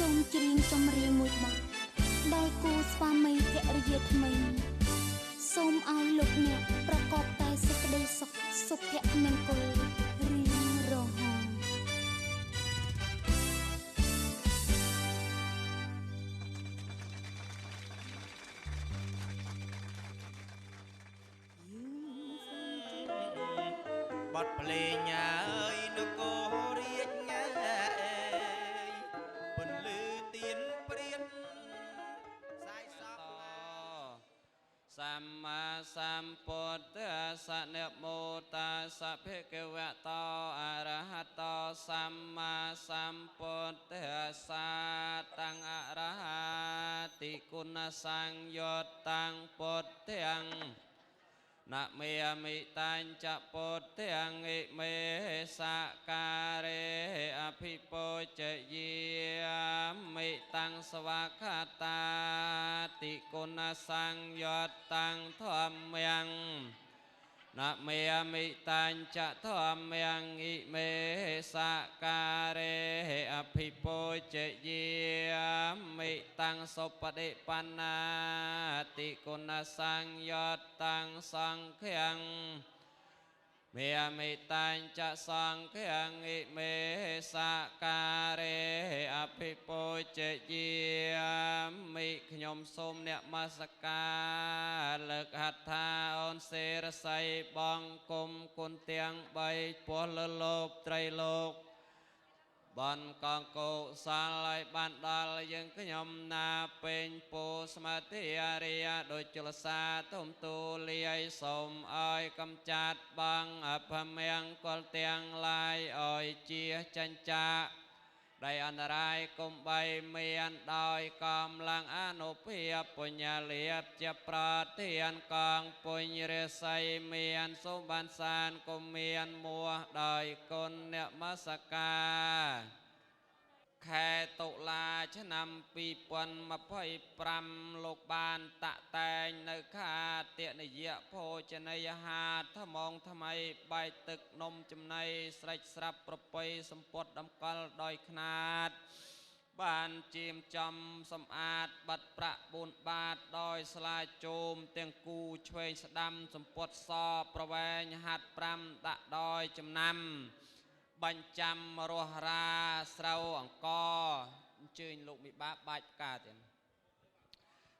សូមច្រៀងចម្រៀងមួយបទដោយគូស្វាមីភរិយាថ្មីសូមឲ្យលោកអ្នកប្រកបតែសេចក្តីសុខសុភមង្គលរៀងរហូតបទភ្លេងអើយនគររាជងាយពន្លឺទៀនព្រានសាយសតសម្មាសម្ពុទ្ធស្សៈនមោតាសៈភិក្ខវតោអរហតោសម្មាសម្ពុទ្ធស្សៈតាំងអរហតិគុណសង្យុតតាំងពុទ្ធទាំងนะเมมิตัญจะปุตตังอิเมสะการะอภิปุจเยมิตังสวากขาตาติกุณสังยุตตังธัมมังนะเมมิตัญจะธัมมังอิเมสะการะอภิปุจเยมิตังสุปฏิปันนาติกุณสังยุตตังสังฆังเมมิตัญจะสังฆังอิเมสะการะอภิปุจเยมิขញោមសូមអ្នកមស្ការលើកហដ្ឋាអូនសេរស័យបង្គំគុណទាំង3ពោះលើលោកត្រីលោកបនកងកុសលឲ្យបានដល់យើងខ្ញុំណាពេញពោស្មាធិអរិយដូចជលសាទុំទូលាយសូមឲ្យកំចាត់បងអភមង្គលទាំងឡាយឲ្យជាចិញ្ចាដែលអន្តរាយគុំបីមានដោយកំឡាំងអនុភាពពុញ្ញាលាភជាប្រធានកងពុញ្ញរិស័យមានសូមបានសានគុំមានមួសដោយគុណអ្នកមស្ការខែតុលាឆ្នាំ2025លោកបានតាក់តែងនៅខាទនិយភោជនីយហាថ្មងថ្មីបាយទឹកនំចំណីស្រេចស្រាប់ប្រពៃសម្ពត់ដំកល់ដោយខ្នាតបានជាមចំសម្អាតបាត់ប្រាក់4បាតដោយស្លាជោមទាំងគូឆ្វេងស្ដាំសម្ពត់សប្រវែងហាត់5ដាក់ដោយចំណាំបញ្ចាំរស់រាស្រូវអង្គអញ្ជើញលោកមិបាបាច់ផ្កាទៀត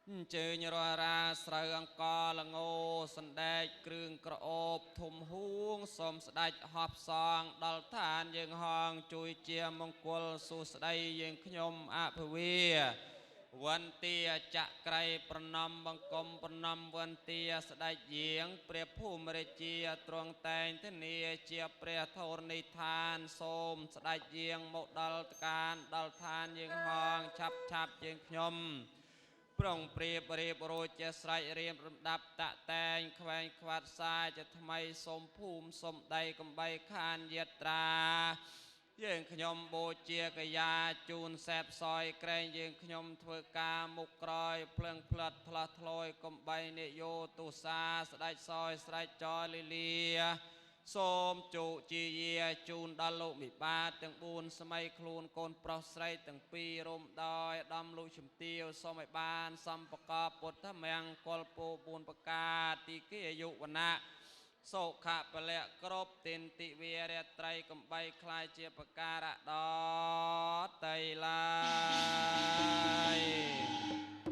អញ្ជើញរស់រាស្រូវអង្គលងោសណ្ដែកគ្រឿងក្រអូបធំហួងសូមស្ដេចហបសងដល់ឋានយើងហងជួយជាមង្គលសុស្ដីយើងខ្ញុំអភិវាវន្ទាចក្រៃប្រណំបង្គំប្រណំវន្ទាស្ដេចយាងព្រះភូមិរាជាទ្រង់តែងធានាជាព្រះធរណីឋានសូមស្ដេចយាងមកដល់កានដល់ឋានយើងហងឆាប់យើងខ្ញុំប្រងព្រៀបរៀបរួចជាស្រេចរៀបរំដាប់តាក់តែងខ្វែងខ្វាត់សាជាថ្មីសូមភូមិសូមដីកំបីខានយត្រាយើងខ្ញុំបូជាកយាជូនសែបសយក្រែងយើងខ្ញុំធ្វើការមុខក្រោយភ្លឹងផ្លិតផ្លាស់ធ្លយកំបីនិយោទុសាស្ដេចសយស្រេចចរលីលាសូមជោជាយាជូនដល់លោកមិបាទាំង4សម័យខ្លួនកូនប្រុសស្រីទាំង2រំដោយដំលោកជំទាវសូមឲ្យបានសម្បកពុទ្ធមង្គលពោ4ប្រការទីគីអាយុវណ្ណៈសុខៈពលៈគ្រប់ទិនតិវីរៈត្រៃកំបីខ្លាយជាប្រការៈដតៃឡាយ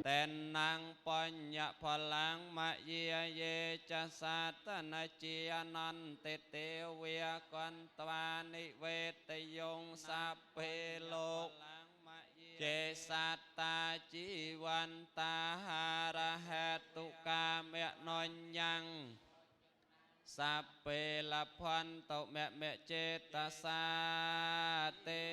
តែនណាំងបញ្ញផលังមយាយេចសាតនជាអនន្តទេវៈកន្តវានិវេតយងសាពេលោកចេសតាជីវន្តាហារហេតុកាមៈនញ្ញੰសាពេលភន្តមៈចេតសាតេ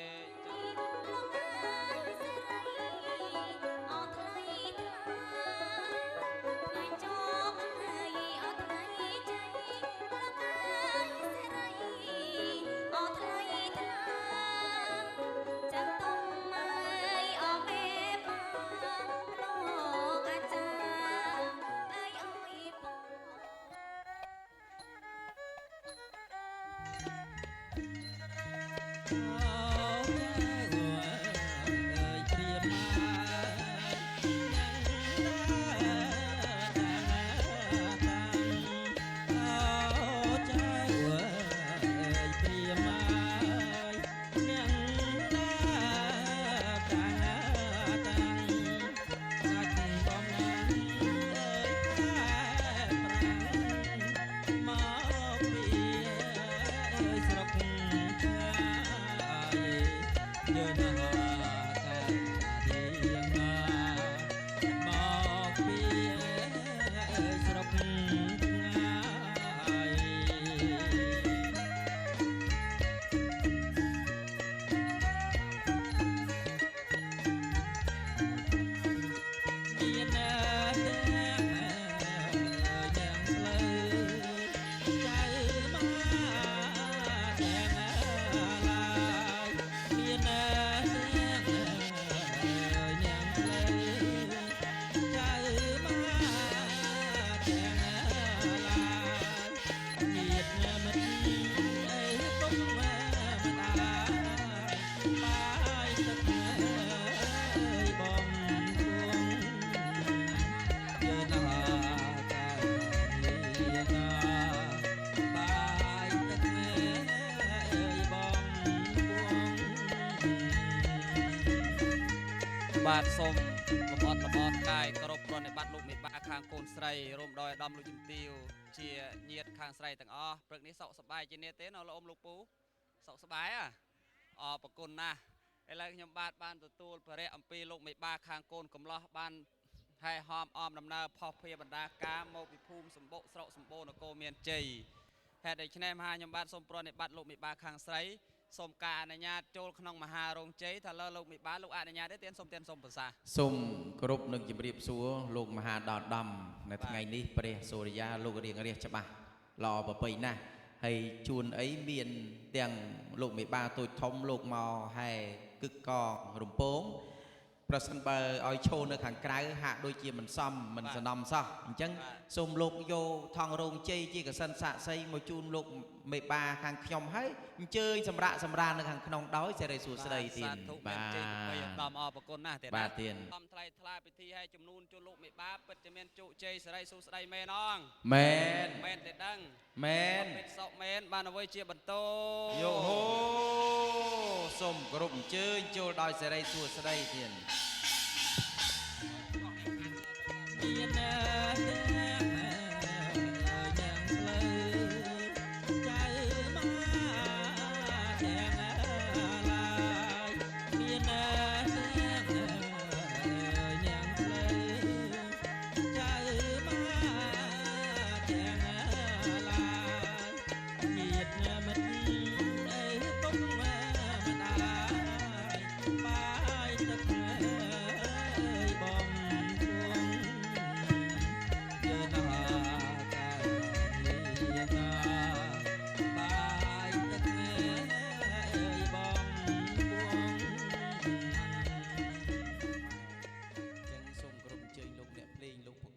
បាទសូមលំអត់កាយគោរពប្រណិប័តលោកមេបាខាងកូនស្រីរួមដោយអាដាមលោកជំទាវជាញាតិខាងស្រីទាំងអស់ព្រឹកនេះសុខសប្បាយជានិតទេនៅលោកអ៊ំលោកពូសុខសប្បាយអរគុណណាស់ឥឡូវខ្ញុំបាទបានទទួលបរិយអំពីលោកមេបាខាងកូនកំឡោះបានហើយហមអមដំណើរផុសភៀបណ្ដាការមកពីភូមិសម្បុកស្រុកសម្បូរនគរមានជ័យហេតុដូច្នេះមហាខ្ញុំបាទសូមប្រណិប័តលោកមេបាខាងស្រីសូមការអនុញ្ញាតចូលក្នុងមហារោងជ័យថាលើលោកមេបាលោកអនុញ្ញាតទេទៀនសូមប្រសាសូមគោរពនឹងជម្រាបសួរលោកមហាដោដំនៅថ្ងៃនេះព្រះសូរិយាលោករៀងរាសច្បាស់ល្អប្រពៃណាស់ហើយជួនអីមានទាំងលោកមេបាទូចធំលោកមកហែគឹកករំពងប្រសិនបើឲ្យឈរនៅខាងក្រៅហាក់ដូចជាមិនសមមិនសំណំសោះអញ្ចឹងសូមលោកយកថងរោងជ័យជាកសិនសាក់សីមកជូនលោកមេបាខាងខ្ញុំហើយអញ្ជើញសម្រាប់សម្រាននៅខាងក្នុងដោយសេរីសួស្តីទៀតបាទដំអរគុណណាស់ទៀតបាទទៀតដំថ្លៃថ្លាពិធីឲ្យចំនួនជូនលោកមេបាពិតជាមានជោគជ័យសេរីសួស្តីមែនអងមែនទេដឹងមែនពិតសុកមែនបានអ្វីជាបន្តយោហូសូមគោរពអញ្ជើញចូលដោយសេរីសួស្តីទៀតមានយ៉ាងផ្លូវចៅមកទាំងឡាយមានយ៉ាងផ្លូវចៅមកទាំងឡាយញាតមិត្តអើពុកម្ដាយបាយទឹក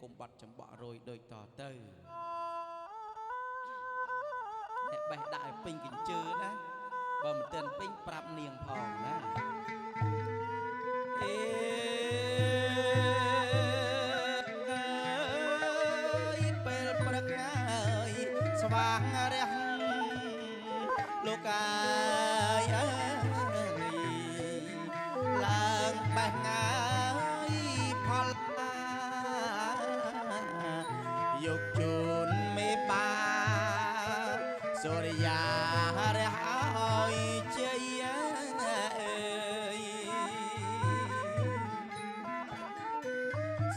បងបាត់ចំបក់រយដូចតទៅអ្នកបេះដាក់ឲ្យពេញកញ្ជើណាបើមិនទាន់ពេញប្រាប់នាងផងណាពេលព្រឹកហើយស្វាងរះលោកកាយឡើងបេះងាយផលយកជូនមេបាសូរិយារះឲ្យជ័យ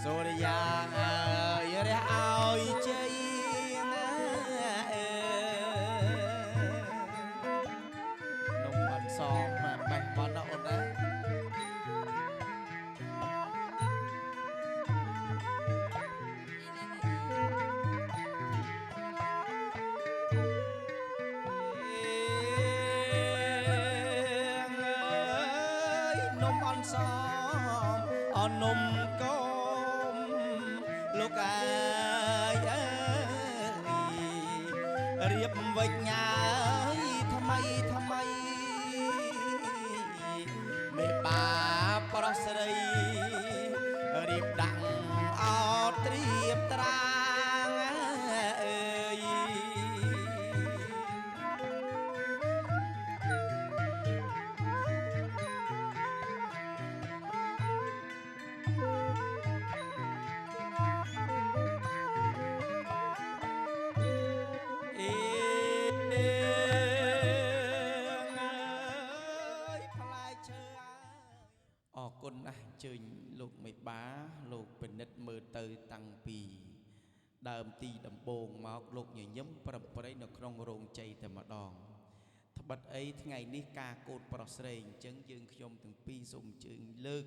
សូរិយារះឲ្យជ័យនំអន្សមបេះបន់អូនណានំកុំលោកអាយរៀបវិញ្ញាថ្មីមេបាប្រស្រីរៀបដាក់អោត្រៀបត្រាងអើយជើញលោកមេបាលោកពិនិត្យមើលទៅតាំងពីដើមទីដំបូងមកលោកញញឹមប្រប្រៃនៅក្នុងរោងជ័យតែម្ដងត្បិតអីថ្ងៃនេះការកូនប្រុសស្រីអញ្ចឹងយើងខ្ញុំទាំងពីរសូមអញ្ជើញលើក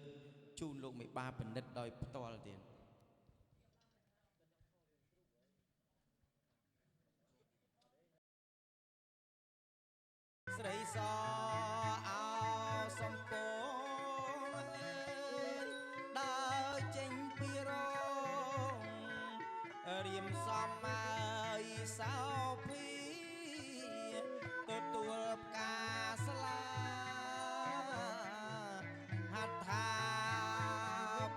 ជូនលោកមេបាពិនិត្យដោយផ្ទាល់ទៀតស្រីសអោសំពងដើរចេញពីរងរៀមសំហើយសោភីទទួលផ្កាស្លាហាត់ថា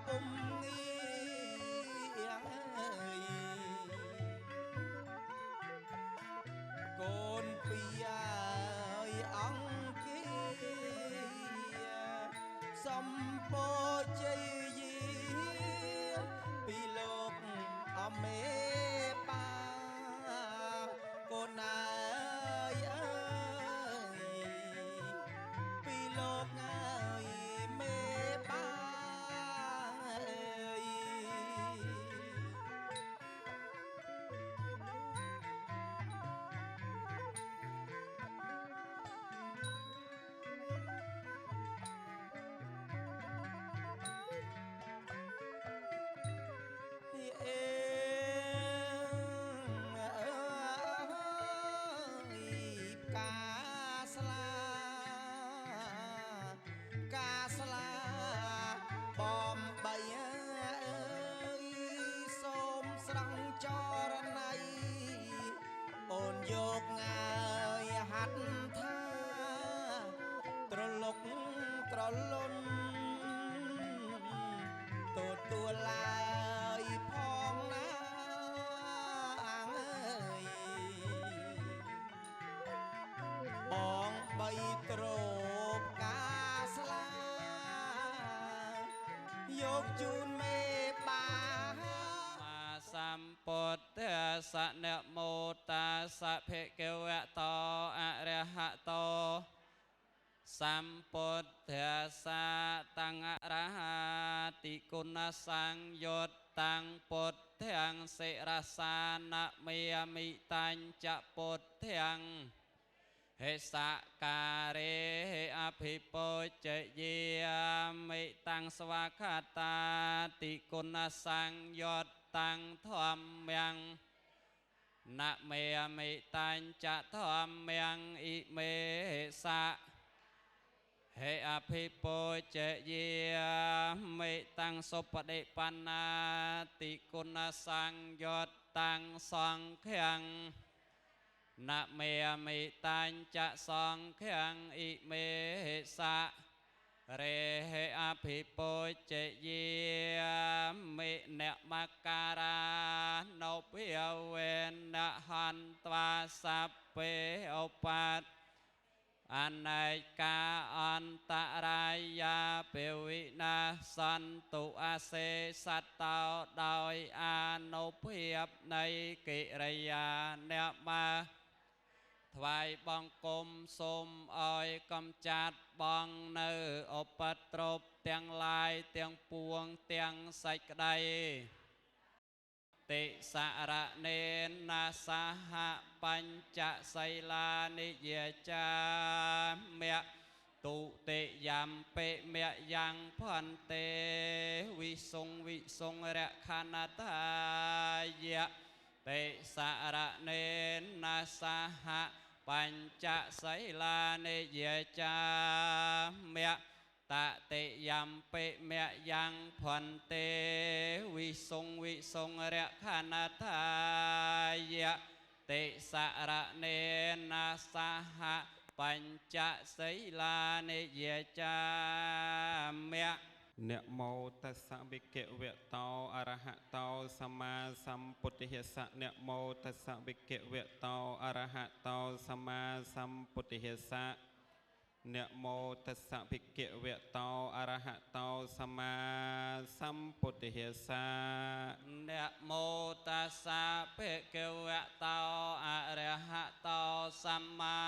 ពុំងាយកូនពីអង្គាសំពោជ័យ យកងាយហាត់ថាត្រលុកត្រលុនទទួលឡើយផងណាអាងអើយបងបីត្រោបការស្លាយកជូនមេបាសម្ពុទ្ធសនមោតាសភេកវៈតោអរហតោសម្ពុទ្ធសាតាំងអរហតិគុណសង្យុតតាំងពុទ្ធទាំងសិរសានមេមិតាញ់ចពុទ្ធទាំងហេសការេអភិពុជយាមិតាំងស្វាខតាតិគុណសង្យុតតាំងធម្មំណមេមិតាញ់ចធម្មំអ៊ិមេសៈហេអភិពុជយាមិតាំងសុបដិបណ្ណាតិគុណសង្យុតតាំងសង្ឃំណមេមិតាញ់ចសង្ឃំអ៊ិមេសៈរេហេអភិពុជយាមិអ្នកមកការៈនោភិវេនហន្តាសពេឧបតអនេកាអន្តរាយាពេវិណាសន្តុអាសេសតតោដោយអានុភាពនៃកិរិយាអ្នកមកថ្វាយបង្គំសូមឲ្យកំចាត់បងនៅឧបទ្រពទាំងឡាយទាំងពួងទាំងសេចក្តីតិសរណេណាសហបញ្ចសីលានិយាចាមៈទុតិយំពេមៈយ៉ាងផន្តេវិសុងរខណតាយៈតិសរណេណាសហបញ្ចសីលានិយាចាមៈតតិយំពេមៈយ៉ាងផន្តេវិសុងរខណតាយៈតិសរណេណាសហបញ្ចសីលានិយាចាមៈនមោតស្សៈវិកវៈតោអរហតោសម្មាសម្ពុទ្ធិស្សៈនមោតស្សៈវិកវៈតោអរហតោសម្មាសម្ពុទ្ធិស្សៈនមោតស្សៈវិកវៈតោអរហតោសម្មាសម្ពុទ្ធិស្សៈនមោតស្សៈភិក្ខវៈតោអរហតោសម្មា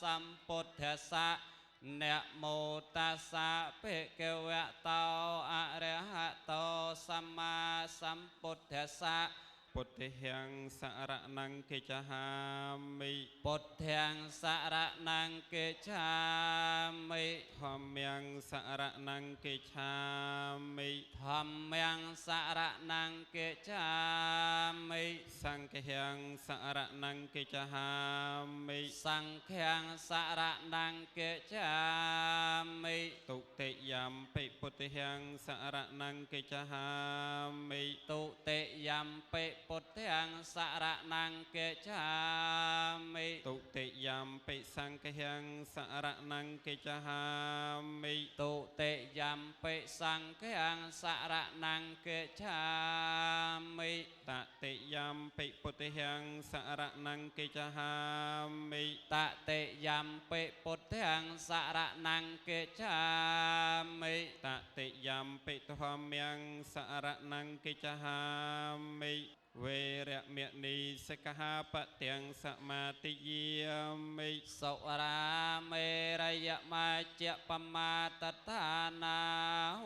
សម្ពុទ្ធស្សៈនមោតស្សៈភិក្ខវៈតោអរហតោសម្មាសម្ពុទ្ធស្សៈពុទ្ធិហិងសរណង្កិច្ឆាមិពុទ្ធាំសរណង្កិច្ឆាមិធម្មំសរណង្កិច្ឆាមិធម្មំសរណង្កិច្ឆាមិសង្ឃំសរណង្កិច្ឆាមិសង្ឃំសរណង្កិច្ឆាមិទុតិយំពិពុទ្ធិហិងសរណង្កិច្ឆាមិទុតិយំពិពុទ្ធាំសរណង្កិច្ឆាមិទុតិយំពិសង្ឃំសរណង្កិច្ឆាមិទុតិយំពិសង្ឃំសរណង្កិច្ឆាមិតតិយំពិពុទ្ធិហិងសរណង្កិច្ឆាមិតតិយំពិពុទ្ធាំសរណង្កិច្ឆាមិតតិយំពិធម្មំសរណង្កិច្ឆាមិវេរមណីសិក្ខាបទាំងសមាទិយាមិសុរាមេរយមជ្ជបមាតដ្ឋានា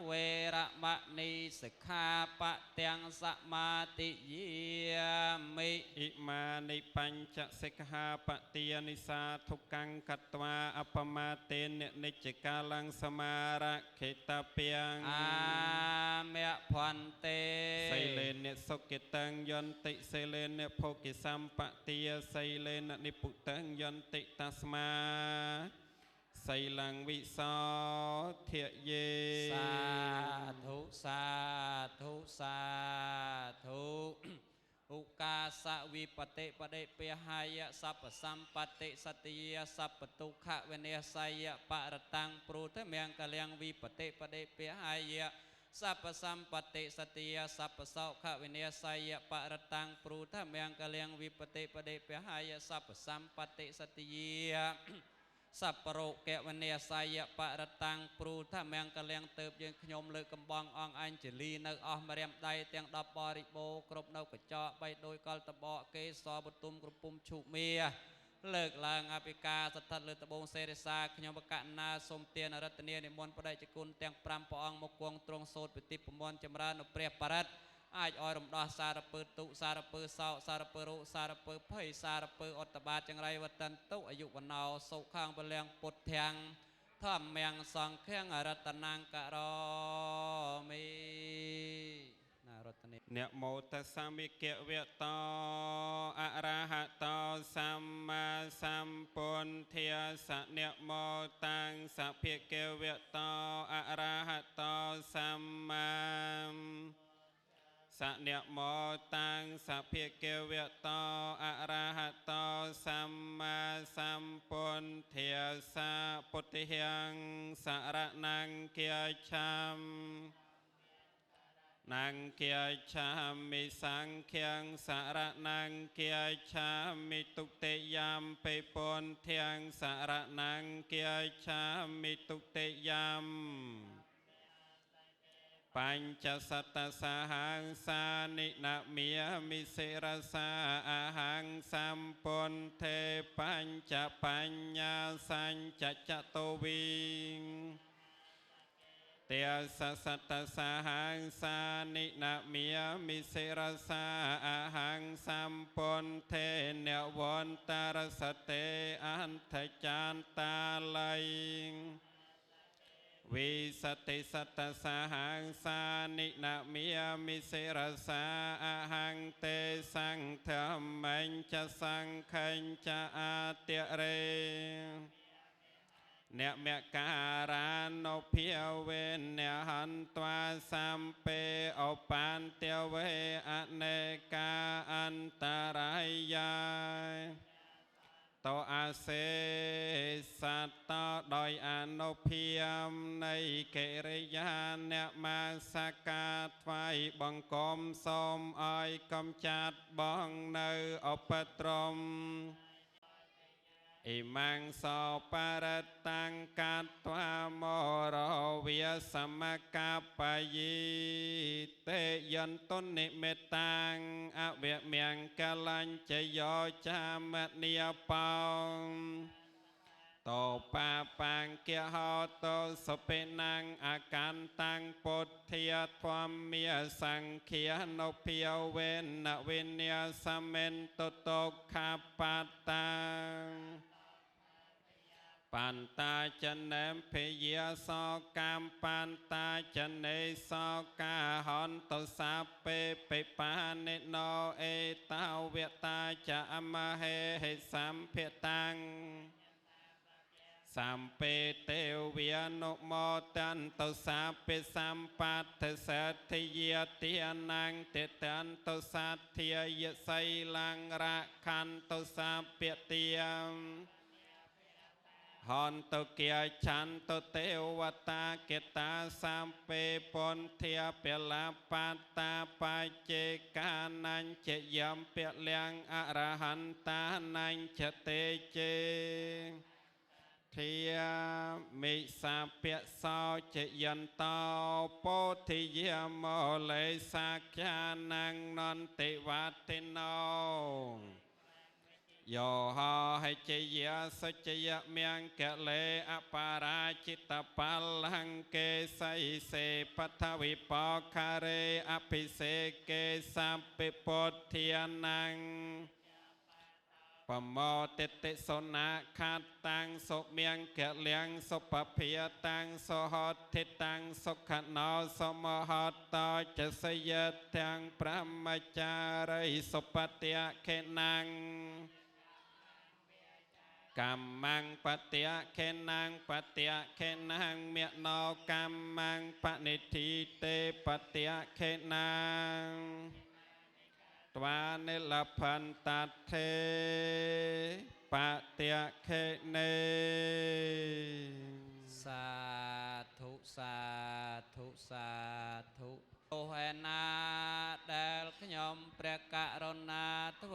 វេរមណីសិក្ខាបទាំងសមាទិយាមិអ៊ិមានិបញ្ចសិក្ខាបទានិសាធុកੰកត្វាអបមាតេននិច្ចកាលੰសមារខេតពាំងអាមេភន្តេសីលេនសុគិតੰយន្តិសីលេនភោគិសម្បទាសីលេននិពុតੰយន្តិតស្មាសីលੰវិសោធិយេសាធុសាធុសាធុ ឧកាសវិបតិបដិពហយសពសម្បតិសតិយសពទុក្ខវិនិស្សយបរតាំងព្រុធមង្គលៀងវិបតិបដិពហយសពសម្បតិសតិយសពសោខវិនិស្សយបរតាំងព្រុធមង្គលៀងវិបតិបដិពហយសពសម្បតិសតិយសពរោគវនិស្សយបរតាំងព្រុធមង្គលៀងទៅយើងខ្ញុំលើកកំបងអង្គអញ្ជលីនៅអស់ម្រាមដៃទាំង10បរិបូរគ្រប់នៅកញ្ចក់បីដោយកលតបកគេសបទុមក្រពុំឈុមាលើកឡើងអភិការស្ថិតលើត្បូងសេរិសាខ្ញុំបកណាសូមទានរតនានិមន្តបដិជគុណទាំង5ព្រះអង្គមកគង់ទ្រង់សូត្រពិធីប្រមន់ចម្រើននៅព្រះបរិត្តអាចឲ្យរំដោះសារពើទុសារពើសោសារពើរោសារពើភ័យសារពើអត្តបាតចង្រៃវតន្តុអាយុវណ្ណោសុខាងបលៀងពុទ្ធទាំងធម្មំសង្ឃាំងរតនាងករមីណារតនា นะโมตัสสะมิเกเวะโตอะระหะโตสัมมาสัมพุทธัสสะนะโมตังสะภิเกเวะโตอะระหะโตสัมมาสะนะโมตังสะภิเกเวะโตอะระหะโตสัมมาสัมพุทธัสสะพุทธังสรณังคัจฉามินังเกียชามิสังเขียงสารนังเกียชามิตุเตยามไปปนเทียงสารนังเกียชามิตุเตยามปัญจสัตตสหังสานินามิยมิเสรสาอาหังสัมปนเทปัญจปัญญาสัญจจโตวิงเตียสัตตสหังสานินามิยมิเสรสาอาหังสัมปนเทเนวันตารสเตอันทจานตาลัยวิสติสัตตสหังสานินามิยมิเสรสาอาหังเตสังธรรมัญจะสังขัญจะอาเตเรเนเมการานอเพียเวนเนหันตวาสัมเปอปันเตเวอเนกาอันตรายายโตอาเสสัตตโดยอนุเพียมในเกริยาเนมาสกาดไฟบังกอมสมอ้อยกำจัดบังในอปตรมอิมังสอปารตังกัตวามรเวียสมกัปปยิเตยันตุนิเมตังอเวเมียงกลัญจโยจามเนียปองโตปาปังเกียหอโตสเปนังอาการตังปุถเทียความเมียสังเขียนอเพียวเวนนเวเนียสเมนโตโตคาปัตตังปันตาจันเนมเพเยสกามปันตาจันเนสกาหอนตุสาเปเปปานิโนเอตาเวตาจะอมเฮหิสัมเพตังสัมเปเตเวียนุโมตันตุสาเปสัมปัตเถสัตถิเยติยนังเตตันตุสัตถิยไสลังระคันตุสาเปเตียมหอนตุเกียฉันตุเทวตาเกตาสัมเปปนเทียเปลาปัตตาปาเจกานันเจยมเปเลียงอรหันตานันเจเตเจเทียมิสาเปสอเจยันโตโพธิยโมเลสักยานังนนติวัติโนโยหอให้เจียสเจียเมียงแกเลอปาราจิตปัลลังเกสัยเสปัทวิปอคาเรอภิเสเกสัมปิปทเทียนังปโมเตติสนาคัตตังสุเมียงแกเลียงสุปเพียตังสุหดทิตังสุขโนสมหดต่อจะสยตังพระมจาริสุปฏิยเขนังกัมมังปฏิยะเขนังปฏิยะเขนังเมียโนกัมมังปณิทิเตปฏิยะเขนัง ตวานิลพันตัดเทปะเตียเคเน สาธุสาธุสาธุโอเฮนาเดลขยมเปรกะรณาทเว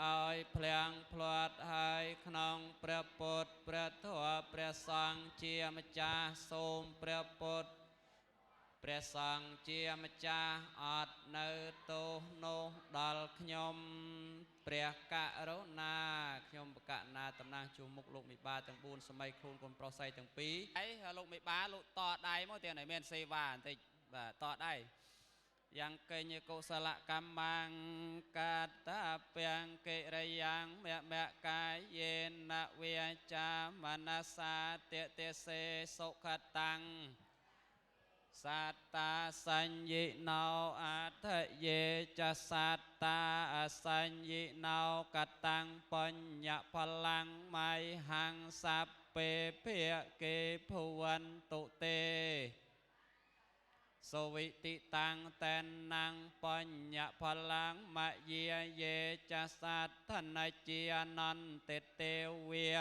ออยเพลียงพลวดหายขนองเปรปดเปรทัวเปรสังเจียมจาโสมเปรปดเปรสังเจียมจาอัดเนโตโนดลขยมเปรกะรณาขยมประกะนาตำนางจูมุกลูกมีบาตั้งบูนสมัยครูนคนโปรไซตั้งปีไอ้ลูกมีบาลูกต่อได้เมื่อเตียงไหนเมนเซวาแต่ต่อได้ยังเกยกุศลกรรมังกัตตาเปียงเกรยังเมะเมะกายเยนะเวียจามนัสสาเตเตเสสุขตังสัตตาสัญญิโนอัตถเยจะสัตตาสัญญิโนกตังปัญญพลังไมหังสัพเปเพียเกภวันตุเตสวิติตังแตนนังปัญญพลังมะเยเยจะสัตถนาเจียนันเตเตเวีย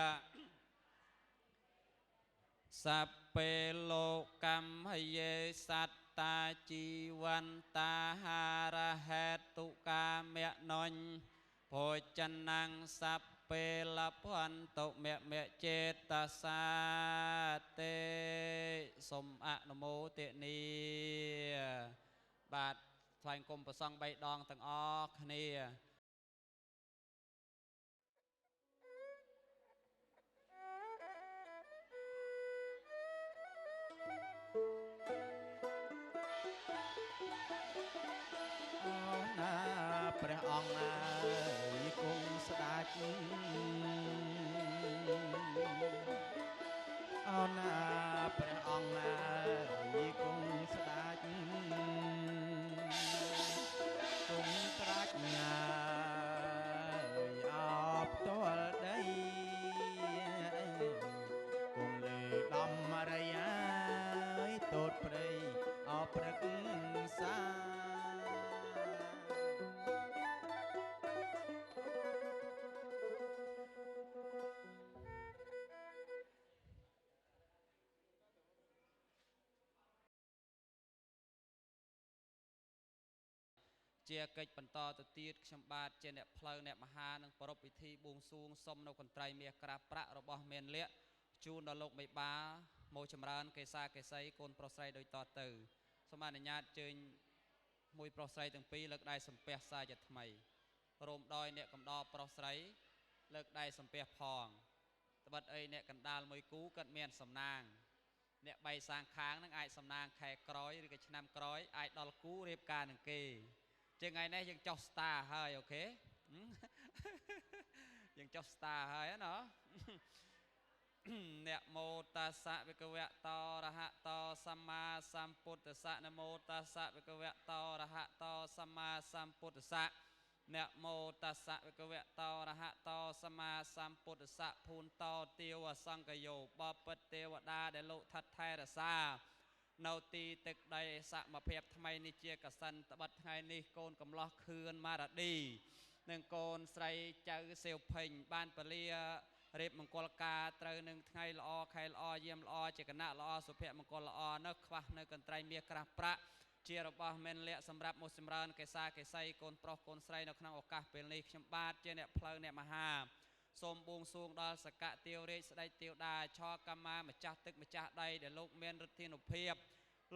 สัพเปโลกัมหเยสัตตาจีวันตาหาระเหตุกาเมนนโภชนังสัพเปลพันตุเมเมเจตสาเตสมอนุโมเตนีบาทថ្លែងគុំប្រសង3ដងទាំងអស់គ្នាព្រះអង្គណាយគង់ស្ដាច់អូនណាព្រះអង្គណាយគង់ស្ដាច់គង់ប្រាជ្ញាអបទល់ដីគង់លើដំរីហើយតូតព្រៃអព្រឹកសា ជាកិច្ចបន្តទៅទៀតខ្ញុំបាទជាអ្នកផ្លូវអ្នកមហានឹងប្រពៃពិធីបួងសួងសុំនៅកន្ត្រៃមាសក្រាបប្រាក់របស់មានលក្ខជូនដល់លោកមេបាមកចម្រើនកេសាកេសីកូនប្រុសស្រីដូចតទៅសូមអនុញ្ញាតជើញមួយប្រុសស្រីទាំងពីរលើកដៃសំពះសាជាថ្មីរោមដោយអ្នកកំដរប្រុសស្រីលើកដៃសំពះផងត្បិតអីអ្នកកណ្ដាលមួយគូគាត់មានសំណាងអ្នកបៃសាងខាងនឹងអាចសំណាងខែក្រោយឬក៏ឆ្នាំក្រោយអាចដល់គូរៀបការនឹងគេជាថ្ងៃនេះយើងចុះ star ហើយអូខេយើងចុះ star ហើយណាអ្នកមោតាសៈវិកវៈតរហតសម្មាសម្ពុទ្ធស្សៈនមោតាសៈវិកវៈតរហតសម្មាសម្ពុទ្ធស្សៈអ្នកមោតាសៈវិកវៈតរហតសម្មាសម្ពុទ្ធស្សៈភូនតទាវសង្កយោបបិទ្ធទេវតាដែលលោកថិតថែរក្សានៅទីទឹកដីសមភាពថ្មីនេះជាកសិនត្បិតថ្ងៃនេះកូនកំឡោះខឿនម៉ារ៉ាឌីនិងកូនស្រីចៅសៀវភេញបានពលារៀបមង្គលការត្រូវនឹងថ្ងៃល្អខែល្អយាមល្អជាគណៈល្អសុភមង្គលល្អនៅខ្វះនៅកន្ត្រៃមាសក្រាស់ប្រាក់ជារបស់មានលក្ខសម្រាប់មកចម្រើនកេសាកេសីកូនប្រុសកូនស្រីនៅក្នុងឱកាសពេលនេះខ្ញុំបាទជាអ្នកផ្លូវអ្នកមហាសូមបួងសួងដល់សកៈទាវរាជស្ដេចទាវតាឆកម្មាម្ចាស់ទឹកម្ចាស់ដីដែលលោកមានឫទ្ធានុភាព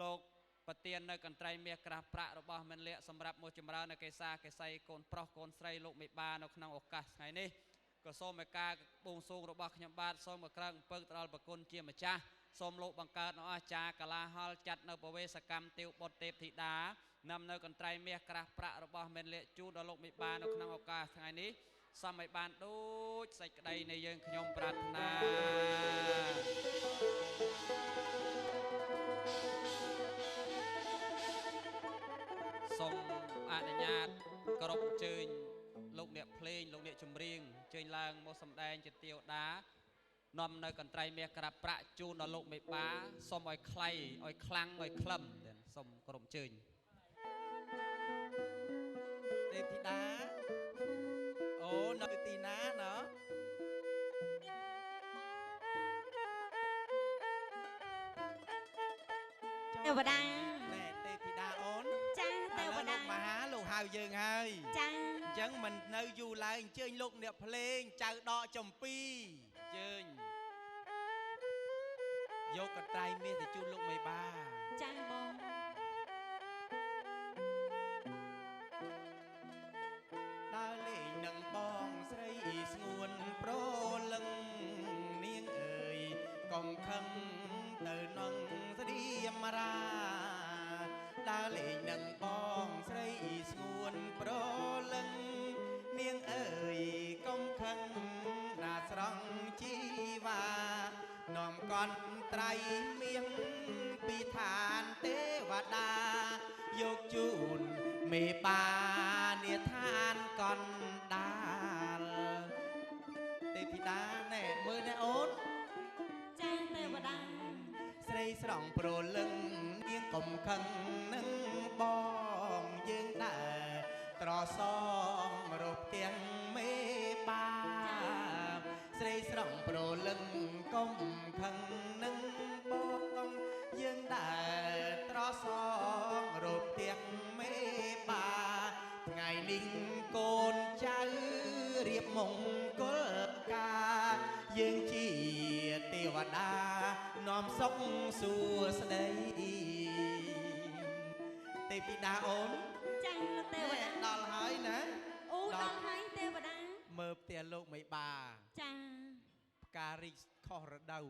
លោកប្រទាននៅកន្ត្រៃមាសក្រាស់ប្រាក់របស់មានលក្ខសម្រាប់មកចម្រើននៅកេសាកេសីកូនប្រុសកូនស្រីលោកមេបានៅក្នុងឱកាសថ្ងៃនេះក៏សូមឲ្យការបួងសួងរបស់ខ្ញុំបាទសូមឲ្យក្រឹងអំពើទៅដល់ប្រគុណជាម្ចាស់សូមលោកបង្កើតនៅអស្ចារ្យកលាហលចាត់នៅប្រវេសកម្មទាវបុត្រទេពធីតានាំនៅកន្ត្រៃមាសក្រាស់ប្រាក់របស់មានលក្ខជូនដល់លោកមេបានៅក្នុងឱកាសថ្ងៃនេះសូមឲ្យបានដូចសេចក្តីនៃយើងខ្ញុំប្រាថ្នាសូមអនុញ្ញាតគោរពអញ្ជើញលោកអ្នកភ្លេងលោកអ្នកចម្រៀងអញ្ជើញឡើងមកសម្ដែងជាទាវតានាំនៅកន្ត្រៃមាសក្រាបប្រាក់ជូនដល់លោកមេបាសូមឲ្យខ្លៃឲ្យខ្លាំងឲ្យក្លឹមសូមគោរពអញ្ជើញ ទេពធីតាអូនៅទីណាណោះ ទេវតា ណែទេពធីតាអូន ចាទេវតា មហាលោកហៅយើងហើយ ចា អញ្ចឹងមិននៅយូរឡើយអញ្ជើញលោកអ្នកភ្លេងចៅដកចំពីជើញយកកត្រៃមាសទៅជូនលោកមេបា ចាបង ដើរលេងនឹងបងស្រីស្ងួនប្រលឹងនាងអើយកុំខឹងទៅនឹងស្រីមរាដើរលេងនឹងបងស្រីស្ងួនប្រលឹងនាងអើយកុំខឹងណាស្រង់ជីវ៉ានាំកន់ត្រៃមាសពីឋានទេវតាយកជូនមេបានាឋានកណ្ដាលទេពធីតាណែមើលណែអូន ចាទេវតា ស្រីស្រង់ប្រលឹងនាងកុំខឹងនឹងបងយើងដែរត្រសងរកទាំងមេបាស្រីស្រង់ប្រលឹងកុំខឹងនឹងបងយើងដែរត្រសងរកទាំងមេបាថ្ងៃនេះកូនចៅរៀបមង្គលការយើងជាទេវតានាំសុខសួស្តីទេពធីតាអូន ចាលោកទេវតា ដល់ហើយណា អូដល់ហើយទេវតា មើលផ្ទះលោកមេបា ចា ផ្ការីកខុសរដូវ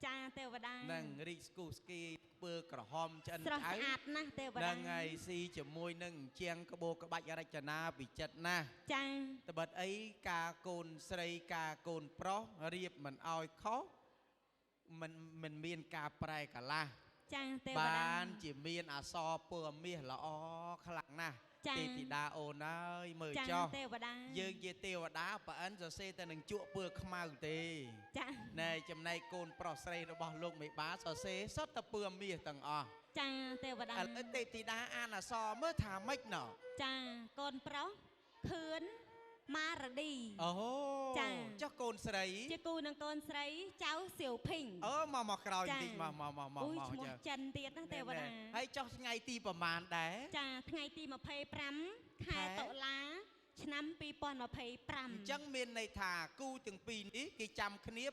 ចាទេវតា នឹងរីកស្គូស្គីពើក្រហមឆ្អិន ស្រស់ ឆៅ ស្អាតណាស់ទេវតា នឹងហើយស៊ីជាមួយនឹងជាងក្បូរក្បាច់រចនាពិចិត្រណាស់ ចា ត្បិតអីការកូនស្រីការកូនប្រុសរៀបមិនអោយខុសមិនមានការប្រែកាឡាស់ ចាទេវតា បានជាមានអសរពណ៌មាសល្អខ្លាំងណាស់ ចា ទេពធីតាអូនអើយមើល ចា ចុះ ទេវតា យើងជាទេវតាប្រអិនសរសេរតែនឹងជក់ពើខ្មៅទេ ចា ណែចំណែកកូនប្រុសស្រីរបស់លោកមេបាសរសេរសុទ្ធតែពើមាសទាំងអស់ ចាទេវតា ឥឡូវទេពធីតាអានអសរមើលថាម៉េចណោះ ចាកូនប្រុសខឿនម៉ារឌី អូ ចា ចុះកូនស្រី ជាគូនឹងកូនស្រីចៅសៀវភីង មកក្រោយ ចា បន្តិចមក អូយ មក ឈ្មោះ ចា ចិនទៀតណាទេវតា ហើយចុះថ្ងៃទីប្រមាណដែរ ចាថ្ងៃទី25ខែតុលាឆ្នាំ2025 អញ្ចឹងមានន័យថាគូទាំងពីរនេះគេចាំគ្នា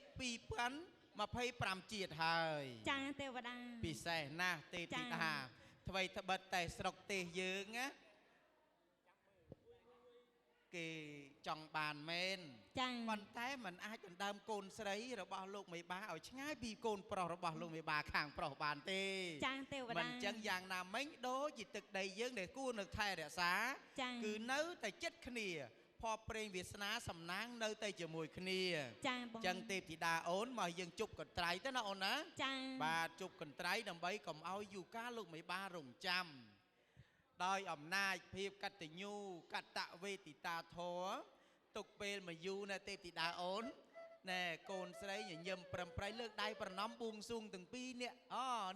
2025ជាតិហើយ ចាទេវតា ពិសេសណាស់ទេពធីតាថ្មីត្បិតតែស្រុកទេសយើងណាគេចង់បានមែន ចា ប៉ុន្តែมันអាចដណ្ដើមកូនស្រីរបស់លោកមេបាឲ្យឆ្ងាយពីកូនប្រុសរបស់លោកមេបាខាងប្រុសបានទេ ចាទេវតា មិនចឹងយ៉ាងណាមិញដូចជាទឹកដីយើងដែលគួរនឹងថែរក្សា ចា គឺនៅតែចិត្តគ្នាផបប្រេងវាសនាសំណាងនៅតែជាមួយគ្នា ចាបង ចឹងទេពធីតាអូនមកយើងជប់កន្ត្រៃទៅណាអូនណា ចា បាទជប់កន្ត្រៃដើម្បីកុំឲ្យយូរកាលលោកមេបារងចាំដោយអំណាចភាពកតញ្ញូកតវេទិតាធម៌ទុកពេលមកយូរណាទេពធីតាអូនណែកូនស្រីញញឹមប្រំប្រៃលើកដៃប្រណំបួងសួងទាំងពីរនេះ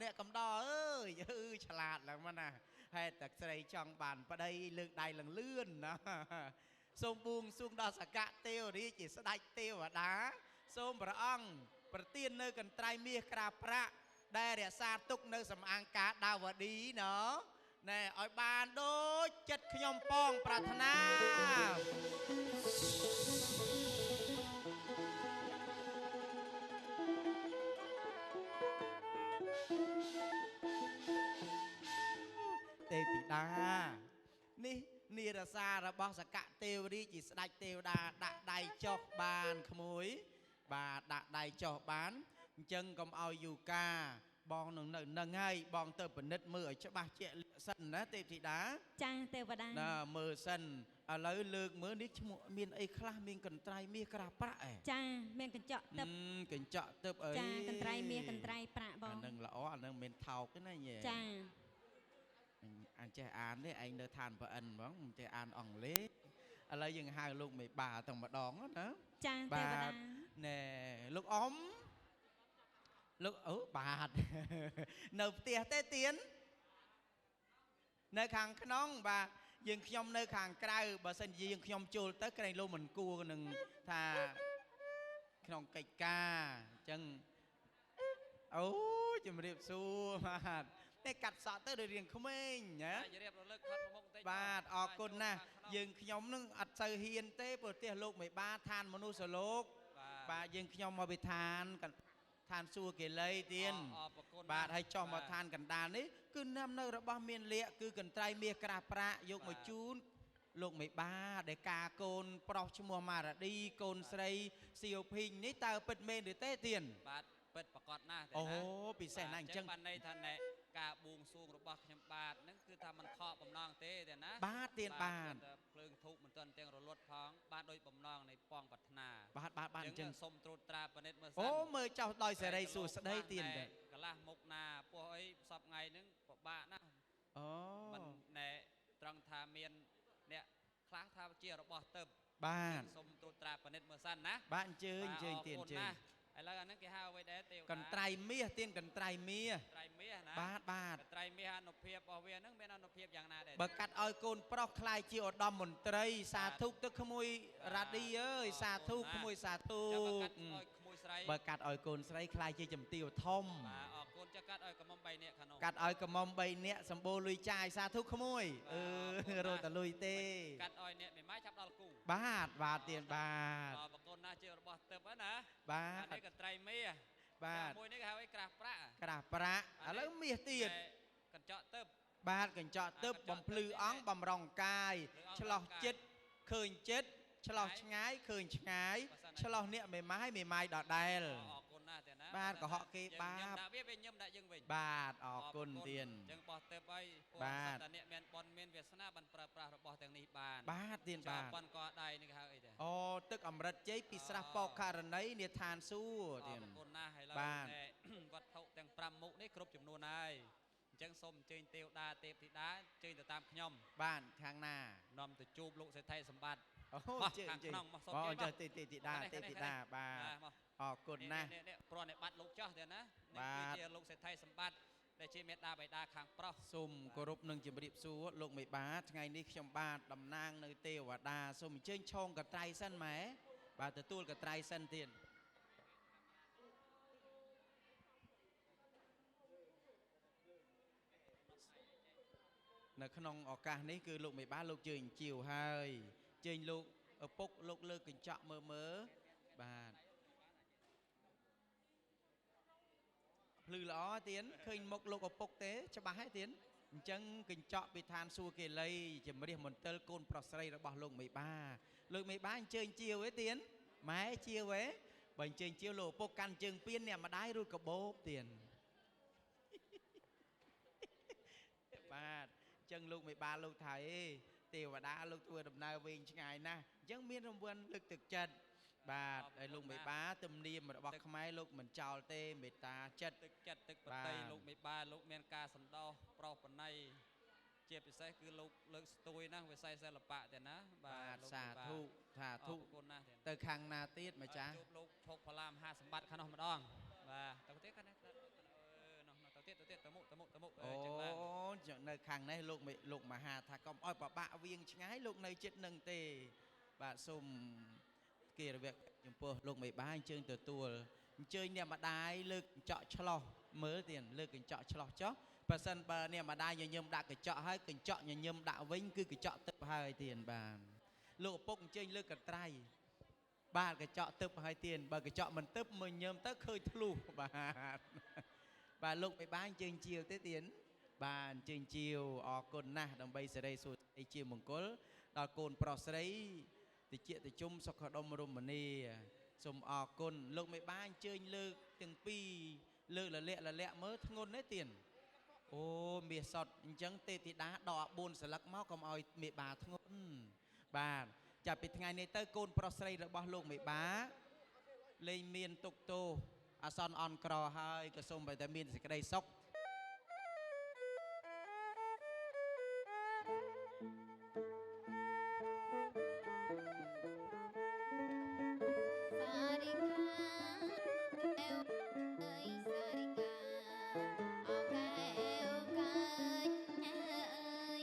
អ្នកកំដរអើយឆ្លាតឡើងមកណាហេតុតែស្រីចង់បានប្តីលើកដៃលងលឿនណាសូមបួងសួងដល់សកៈទេវរាជជាស្ដេចទេវតាសូមព្រះអង្គប្រទាននៅកន្ត្រៃមាសក្រាបប្រាក់ដែលរក្សាទុកនៅសំអាងការដាវឌីណ៎ណែឲ្យបានដូចចិត្តខ្ញុំប៉ងប្រាថ្នាទេពធីតានេះនារសារបស់សកៈទេវរាជជាស្ដេចទេវតាដាក់ដៃចុះបានក្មួយបាទដាក់ដៃចុះបានអញ្ចឹងកុំឲ្យយូកាបងនឹងហើយបងទៅពិនិត្យមើលឲ្យច្បាស់ជាក់លាក់សិនណាទេពធីតា ចាទេវតា ណាមើលសិនឥឡូវលើកមើលនេះឈ្មោះមានអីខ្លះមានកន្ត្រៃមាសក្រាបប្រាក់ឯ ចាមានកញ្ចក់ទឹក កញ្ចក់ទឹកអី ចាកន្ត្រៃមាសកន្ត្រៃប្រាក់បង អានឹងល្អអានឹងមានថោកទេណាញ៉ែ ចា អញចេះអានទេឯងនៅឋានប្រអិនហ្មងមិនចេះអានអង់គ្លេសឥឡូវយើងហៅលោកមេបាតែម្ដងណា ចាទេវតា ណែលោកអ៊ំលោកបាទនៅផ្ទះទេទៀននៅខាងក្នុងបាទ យើងខ្ញុំនៅខាងក្រៅបើសិនជាយើងខ្ញុំចូលទៅក្រែងលោមិនគួរនឹងថាក្នុងកិច្ចការអញ្ចឹងអូជំរាបសួរបាទតែកាត់សក់ទៅដូចរៀងក្មេងណា ជម្រាបរលឹកខាត់មុខបន្តិច បាទអរគុណណាស់យើងខ្ញុំនឹងអត់សូវហ៊ានទេព្រោះផ្ទះលោកមេបាឋានមនុស្សលោកបាទយើងខ្ញុំមកពីឋានសួគ៌កេលីទៀន អរគុណ បាទហើយចុះមកឋានកណ្ដាលនេះគឺនាំនៅរបស់មានលក្ខគឺកន្ត្រៃមាសក្រាស់ប្រាក់យកមកជូនលោកមេបាដែលការកូនប្រុសឈ្មោះម៉ារ៉ាឌីកូនស្រីសៀវភីងនេះតើពិតមែនឬទេទៀន បាទពិតប្រកបណាស់ទេណា អូពិសេសណាស់អញ្ចឹង បានន័យថាណែការបួងសួងរបស់ខ្ញុំបាទហ្នឹងគឺថាมันខកបំណងទេណា បាទទៀនបាទ ភ្លើងធូបមិនទាន់ទាំងរលត់ផងបាទដោយបំណងនៃពងប្រាថ្នា បាទអញ្ចឹង សូមត្រួតត្រាពិនិត្យមើលសិន អូមើលចោះដោយសេរីសួស្ដីទៀនទៅ កន្លះមុខណាពោះអីសពថ្ងៃហ្នឹងពិបាកណាស់ អូ មិនណែត្រង់ថាមានអ្នកខ្លះថាជារបស់ទៅ បាទ សូមត្រួតត្រាពិនិត្យមើលសិនណា បាទអញ្ជើញទៀនអញ្ជើញ ឥឡូវអាហ្នឹងគេហៅអ្វីដែរទេវតា កន្ត្រៃមាសទៀនកន្ត្រៃមាស ត្រៃមាសណា បាទ កន្ត្រៃមាសអនុភាពរបស់វាហ្នឹងមានអនុភាពយ៉ាងណាដែរ បើកាត់ឲ្យកូនប្រុសខ្លាយជាឧត្តមមន្ត្រីសាធុទឹកក្មួយរ៉ាឌីអើយសាធុក្មួយសាធុ ចាំបើកាត់ឲ្យក្មួយស្រី បើកាត់ឲ្យកូនស្រីខ្លាយជាជំទាវធំ បាទអរគុណចាកាត់ឲ្យកំមុំ3នាក់ខាងនោះ កាត់ឲ្យកំមុំ3នាក់សម្បូរលុយចាយសាធុក្មួយរត់តលុយទេ កាត់ឲ្យអ្នកមេម៉ាយចាប់ដល់គូ បាទទៀនបាទ អរគុណណាស់ជារបស់ទៅណា បាទ អានេះកន្ត្រៃមាស បាទ មួយនេះគេហៅឲ្យក្រាស់ប្រាក់ ក្រាស់ប្រាក់ឥឡូវមាសទៀត កញ្ចក់ទៅ បាទកញ្ចក់ទឹកបំភ្លឺអង្គបំរុងកាយឆ្លោះចិត្តឃើញចិត្តឆ្លោះឆ្ងាយឃើញឆ្ងាយឆ្លោះអ្នកមេម៉ាយដដែល អរគុណណាស់ទេណា បាទកុហកគេបាប ដាក់វាញឹមដាក់យើងវិញ បាទអរគុណទៀន អញ្ចឹងបោះទៅឲ្យពួក បាទ សត្វតាអ្នកមានបុណ្យមានវាសនាបានប្រើប្រាស់របស់ទាំងនេះបាន បាទទៀន ចា បាទ ប៉ុនកដៃនេះគេហៅអីដែរ អូទឹកអមរិតជ័យពីស្រះបោកករណីនាឋានសួគ៌ អ ទៀន រគុណណាស់ហើយឡើ បាទ យវត្ថុទាំង5មុខនេះគ្រប់ចំនួនហើយអញ្ចឹងសូមអញ្ជើញទេវតាទេពធីតាអញ្ជើញទៅតាមខ្ញុំ បាទខាងណា នាំទៅជួបលោកសេដ្ឋីសម្បត្តិ អូ មក ជើ ខាងក្នុងមកសុំ អូ ជើញមក ចើទេធីតាទេធីតាបាទអរគុណណាស់ នេះប្រណិប័តលោកចាស់ទេណា បាទ នេះគឺជាលោកសេដ្ឋីសម្បត្តិដែលជាមេដាបៃតាខាងប្រុស សូមគោរពនឹងជម្រាបសួរលោកមេបាថ្ងៃនេះខ្ញុំបាទតំណាងនៅទេវតាសូមអញ្ជើញឆោងកត្រៃសិនម៉ែបាទទទួលកត្រៃសិនទៀតនៅក្នុងឱកាសនេះគឺលោកមេបាលោកជើញជាវហើយជើញលោកឪពុកលោកលើកកញ្ចក់មើលបាទភ្លឺល្អទៀនឃើញមុខលោកឪពុកទេច្បាស់ហើយទៀនអញ្ចឹងកញ្ចក់ពីឋានសួគ៌កេលីជំរះមន្ទិលកូនប្រុសស្រីរបស់លោកមេបាលោកមេបាអញ្ជើញជាវទេទៀនម៉ែជាវទេបើអញ្ជើញជាវលោកឪពុកកាន់ជើងពៀនអ្នកម្ដាយរួចកបោបទៀនបាទអញ្ចឹងលោកមេបាលោកថាអេទេវតាលោកធ្វើដំណើរវែងឆ្ងាយណាស់អញ្ចឹងមានរង្វាន់លើកទឹកចិត្តបាទហើយលោកមេបាទំនៀមរបស់ខ្មែរលោកមិនចោលទេមេត្តាចិត្ត ទឹកចិត្តទឹកប បាទ តីលោកមេបាលោកមានការសន្តោសប្រុសប្រណីជាពិសេសគឺលោកលើកស្ទួយណាស់វិស័យសិល្បៈទេណា បាទ លោក សា មេបា ធុថាធុ អរគុណណាស់ទេ ទៅខាងណាទៀតម្ចាស់ ជួបលោកឈោកផល្លាមហាសម្បត្តិខាងនោះម្ដងបាទទៅទៀតខាងនេះនោះទៅទៀតទៅមុខអ អូ ញ្ចឹងឡើង នៅខាងនេះលោកមហាថាកុំអោយប្របាក់វៀងឆ្ងាយលោកនៅចិត្តនឹងទេបាទសូមគិរវៈចំពោះលោកមេបាអញ្ជើញទទួលអញ្ជើញអ្នកម្ដាយលើកកញ្ចក់ឆ្លោះមើលទៀតលើកកញ្ចក់ឆ្លោះចុះបើសិនបើអ្នកម្ដាយញញឹមដាក់កញ្ចក់ហើយកញ្ចក់ញញឹមដាក់វិញគឺកញ្ចក់ទឹកហើយទៀតបាទលោកឪពុកអញ្ជើញលើកកន្ត្រៃបាទកញ្ចក់ទឹកហើយទៀតបើកញ្ចក់មិនទឹកមើលញញឹមទៅឃើញធ្លុះបាទបាទលោកមេបាអញ្ជើញជាវទេទៀតបាទអញ្ជើញជាវអរគុណណាស់ដើម្បីសេរីសុខជាមង្គលដល់កូនប្រុសស្រីតិចតិជុំសុខដុមរមនាសូមអរគុណលោកមេបាអញ្ជើញលើកទាំងពីរលើកលលាក់មើលធ្ងន់ទេទៀតអូមាសសតអញ្ចឹងទេធីតាដក4សន្លឹកមកកុំឲ្យមេបាធ្ងន់បាទចាប់ពីថ្ងៃនេះទៅកូនប្រុសស្រីរបស់លោកមេបាលែងមានទុកទោសអាសន្នអន់ក្រហើយក៏សូមតែមានសេចក្តីសុខ សារិកាអេវអើយសារិកាអូកែអូកាញ់អើយ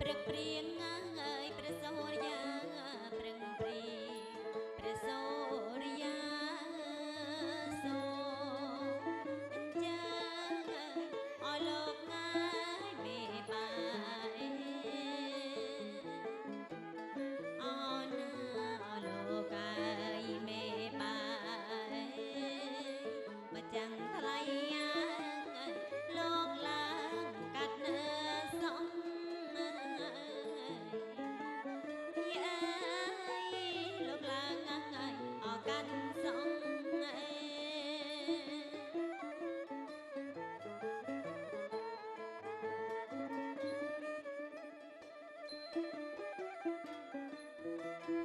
ព្រឹកព្រៀងហើយព្រះសូរិយាប្រឹងព្រៀងព្រះសូរិយាសូអញ្ចឹងអស់លោកងាយមេបាយអណាអស់លោកងាយមេបាយមកចាំងថ្លៃលោកឡើងកាត់នៅសំលោកឡើងអកាន់សំ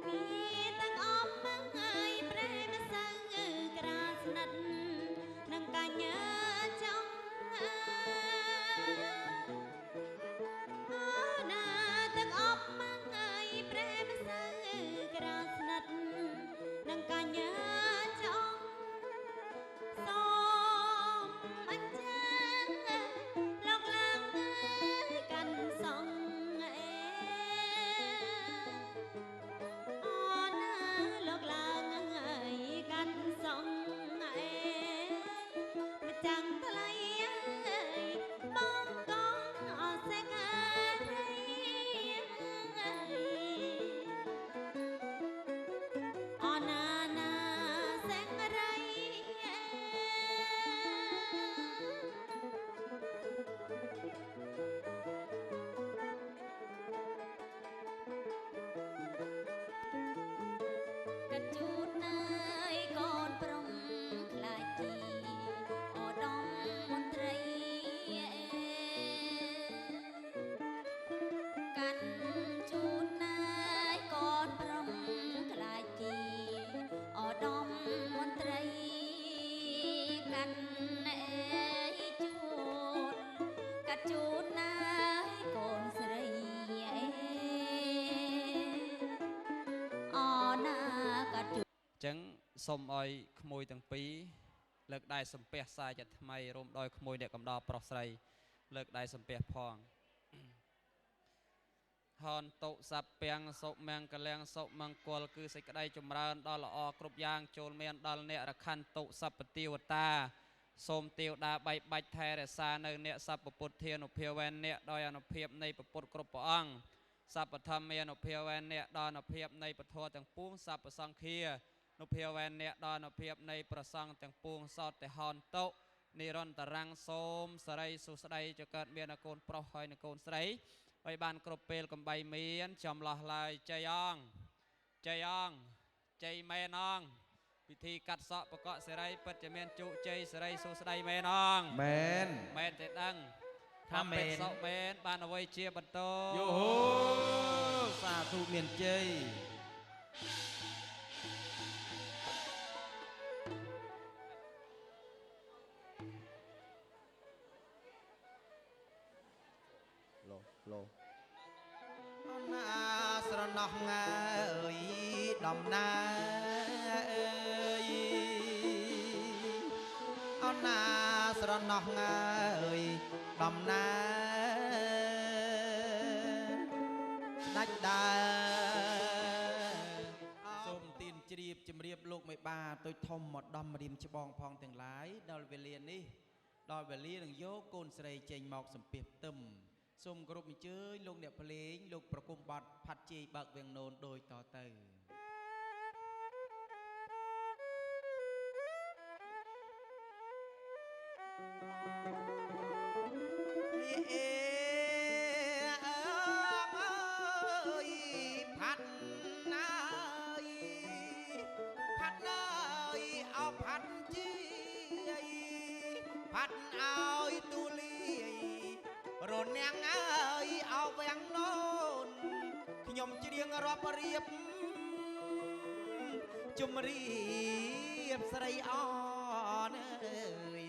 មានទាំងអមហើយប្រែម្សៅក្រាស្និទ្ធនឹងកញ្ញាចង់ណាទាំងអប់មកហើយប្រែម្សៅក្រាស្និទ្ធនឹងកញ្ញាចង់សូមអញ្ជើញលោកឡើងកាន់សងអូណាលោកឡើងកាន់សងម្ចាំងថ្លៃបងកងអសេងអណាណាសេងរៃកាត់ជូតណាយកូនព្រំខ្លាចជីអដំមន្ត្រីកាត់ជូតណាយកូនព្រំខ្លាចជីអដំមន្ត្រីកាត់កាត់ជូតណាយកូនស្រីអណាកាត់ ចឹងសូមឲ្យក្មួយទាំងពីរលើកដៃសំពះសាជាថ្មីរួមដោយក្មួយអ្នកកំដរប្រុសស្រីលើកដៃសំពះផងហនតុសัพពាំងសុមង្គលាំងសុមង្គលគឺសេចក្តីចម្រើនដល់ល្អគ្រប់យ៉ាងចូលមានដល់អ្នករខន្តុសัพពទេវតាសូមទេវតាបៃបាច់ថែរក្សានៅអ្នកសัพពពុទ្ធានុភាវេនអ្នកដោយអនុភាពនៃពុទ្ធគ្រប់ព្រះអង្គសัพពធម្មានុភាវេនអ្នកដោយអនុភាពនៃពធទាំងពួងសัพពសង្ឃានុភាវេនអ្នកដោយអនុភាពនៃប្រសង្ឃទាំងពួងសោតទេហនតុនិរន្តរាំងសូមសរីសុស្ដីចកើតមានកូនប្រុសហើយនិងកូនស្រីឲ្យបានគ្រប់ពេលកំបីមានចំឡោះឡើយចៃអង្គចៃអង្គចៃមែនអង្គពិធីកាត់សក់បកកសេរីពិតជាមានជោគជ័យសេរីសុស្ដីមែនអង្គមែនមែនទេដឹងថាមែន សក់មែនបានអ្វីជាបន្តយូសាធុមានជ័យឡូអូនណាស្រណោះងើយដំណើរអើយអូនណាស្រណោះងើយដំណើរស្ដេចដើរសូមទានជ្រាបជំរាបលោកមេបាទុយធំមកដំរៀមច្បងផងទាំងឡាយដល់វេលានេះដល់វេលានឹងយកកូនស្រីចេញមកសំពះផ្ទឹមសូមគោរពអញ្ជើញលោកអ្នកភ្លេងលោកប្រគំបទផាត់ជ័យបើកវាំងនោនដូចតទៅផាត់ណាយផាត់ណាយអោផាត់ជ័យផាត់ឲ្យទូលាយរនាងអើយអោវាំងនោនខ្ញុំច្រៀងរាប់រៀបជំរាបស្រីអនអើយ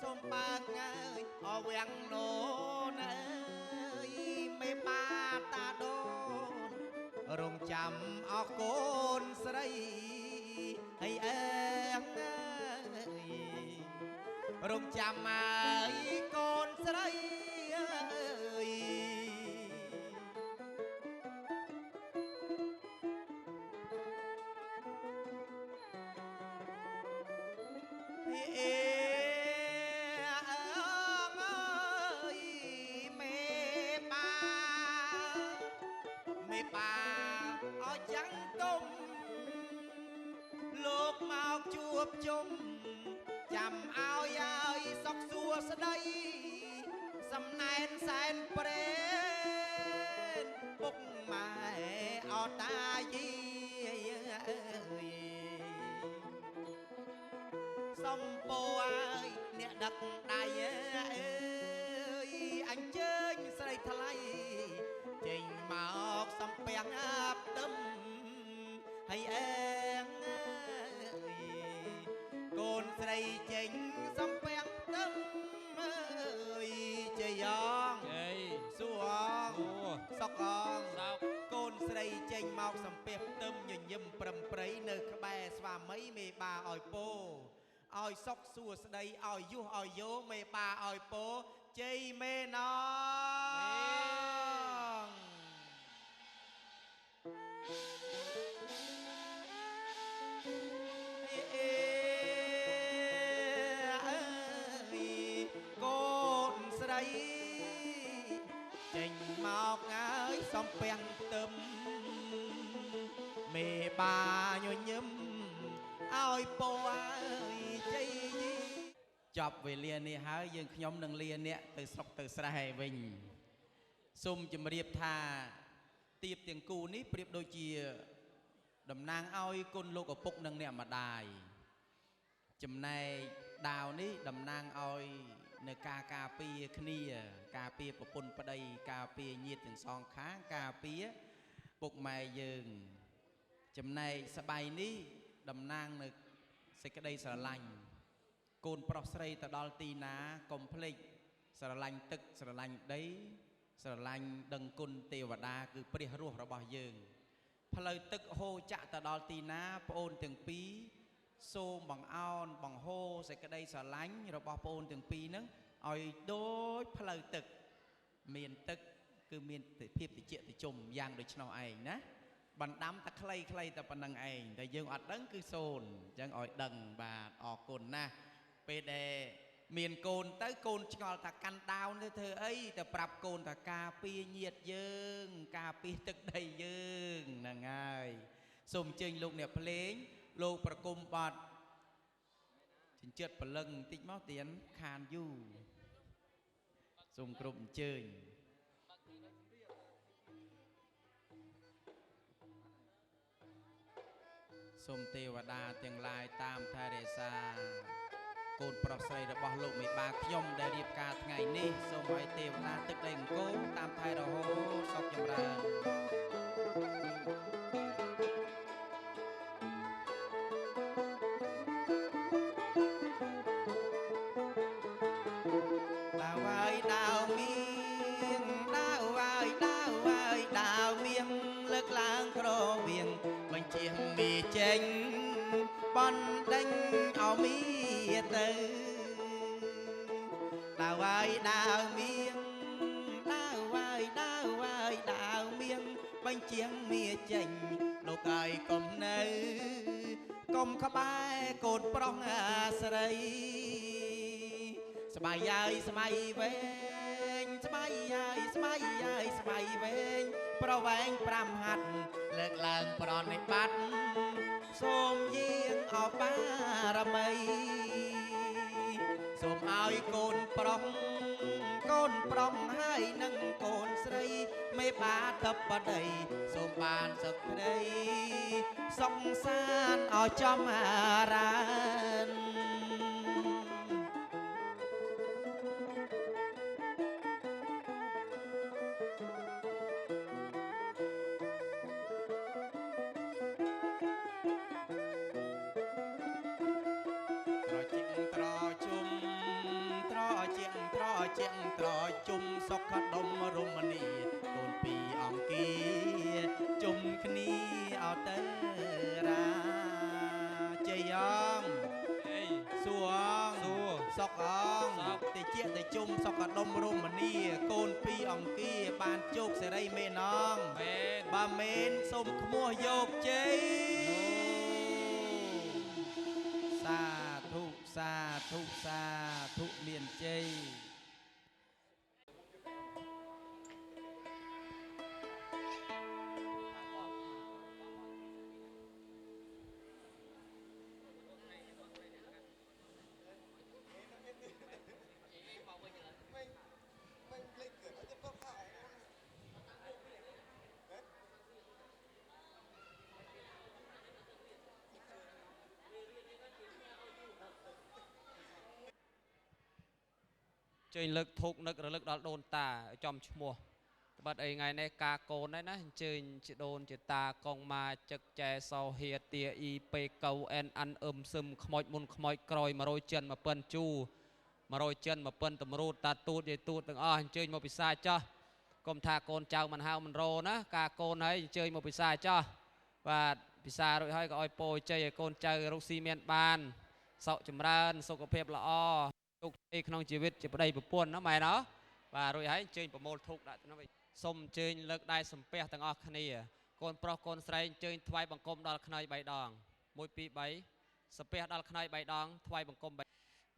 សូមបើកអើយអោវាំងនោនអើយមេបាតាដូនរងចាំអរកូនស្រីហើយអើយរងចាំហើយកូនស្រី បជុំចាំឲ្យសុខសួស្ដីសំណែនសែនព្រេនពុកម៉ែអតាយីសំពោអើយអ្នកដឹកដៃអើយអញ្ជើញស្រីថ្លៃចេញមកសំពាំងអាប់ទឹមហើយអែងកូនស្រីចេញសំពាំងទឹមអើយជយងសួងសុកអងកូនស្រីចេញមកសំពាំងទឹមញញឹមប្រឹមប្រៃនៅក្បែរស្វាមីមេបាឲ្យពោឲ្យសុកសួស្ដីឲ្យយុះឲ្យយោមេបាឲ្យពោជ័យមេណងកូនស្រីចេញមកហើយសំពាំងទឹមមេបាញញឹមឲ្យពោអើយជ័យចប់វេលានេះហើយយើងខ្ញុំនឹងលាអ្នកទៅស្រុកទៅស្រែវិញសូមជម្រាបថាទៀបទាំងគូនេះប្រៀបដូចជាតំណាងឲ្យគុណលោកឪពុកនិងអ្នកម្ដាយចំណែកដាវនេះតំណាងឲ្យនៅការការពារគ្នាការពារប្រពន្ធប្តីការពារញាតិទាំងសងខាងការពារពុកម៉ែយើងចំណែកស្បៃនេះតំណាងនៅសេចក្តីស្រឡាញ់កូនប្រុសស្រីទៅដល់ទីណាកុំភ្លេចស្រឡាញ់ទឹកស្រឡាញ់ដីស្រឡាញ់ដឹងគុណទេវតាគឺព្រះរស់របស់យើងផ្លូវទឹកហូរចាក់ទៅដល់ទីណាប្អូនទាំងពីរសូមបង្អោនបង្ហូរសេចក្តីស្រឡាញ់របស់ប្អូនទាំងពីរហ្នឹងឲ្យដូចផ្លូវទឹកមានទឹកគឺមានភាពត្រជាក់ត្រជុំយ៉ាងដូច្នោះឯងណាបណ្ដាំតែខ្លីៗតែប៉ុណ្្នឹងឯងតែយើងអត់ដឹងគឺសូន្យអញ្ចឹងឲ្យដឹងបាទអរគុណណាស់ពេលដែលមានកូនទៅកូនឆ្ងល់ថាកាន់ដាវទៅធ្វើអីទៅប្រាប់កូនថាការពារញាតិយើងការពារទឹកដីយើងហ្នឹងហើយសូមអញ្ជើញលោកអ្នកភ្លេងលោកប្រគំបទចិញ្ចិតព្រលឹងបន្តិចមកទៀនខានយូសូមគ្រប់អញ្ជើញសូមទេវតាទាំងឡាយតាមថែរក្សាកូនប្រុសស្រីរបស់លោកមេបាខ្ញុំដែលរៀបការថ្ងៃនេះសូមឲ្យទេវតាទឹកដីអង្គរតាមថែរហូតសុខចម្រើនដាវហើយដាវមៀងដាវហើយដាវហើយដាវមៀងលើកឡើងក្រវៀងបញ្ជាមីចេញបនដេញអោមីទៅដាវហើយដាវមៀងដាវហើយដាវហើយដាវមៀងបញ្ជាមីចេញលោកហើយកុំនៅកុំក្បែរកូនប្រុសអាស្រីស្បៃហើយស្បៃវែងស្បៃហើយស្បៃហើយស្បៃវែងប្រវែង5ហាត់លើកឡើងប្រណិប័តសូមយាងអបបារមីសូមឲ្យកូនប្រុសហើយនឹងកូនស្រីមេបាតបដីសូមបានសុខក្តីសុខសាន្តឲ្យចំអារានត្រជុំសុខដុមរមនីកូនពីរអង្គាជុំគ្នាអត់ទៅរាជ័យងសួងសុកអងតិចទៅជុំសុខដុមរមនីកូនពីរអង្គាបានជោគសេរីមេណងបើមែនសូមក្មួយយកជ័យសាធុសាធុសាធុមានជ័យ ជើញលើកធូបនឹករលឹកដល់ដូនតាចំឈ្មោះបាត់អីថ្ងៃនេះការកូនហ្នឹងណាអញ្ជើញជាដូនជាតាកងម៉ាចឹកចែសោហៀទាអ៊ីពេកៅអែនអាន់អឹមសឹមខ្មោចមុនខ្មោចក្រោយ100ចិន1ពិនជូ100ចិន1ពិនតម្រូតតាទូតយាយទូតទាំងអស់អញ្ជើញមកពិសាចោះកុំថាកូនចៅមិនហៅមិនរោណាការកូនហើយអញ្ជើញមកពិសាចោះបាទពិសារួចហើយក៏ឲ្យពោជ័យឲ្យកូនចៅរកស៊ីមានបានសុខចម្រើនសុខភាពល្អជោគជ័យក្នុងជីវិតជាប្តីប្រពន្ធណាម៉ែណោះបាទរួចហើយអញ្ជើញប្រមូលធូបដាក់ទៅនោះសូមអញ្ជើញលើកដៃសំពះទាំងអស់គ្នាកូនប្រុសកូនស្រីអញ្ជើញថ្វាយបង្គំដល់ខ្នើយ3ដង1 2 3សំពះដល់ខ្នើយ3ដងថ្វាយបង្គំ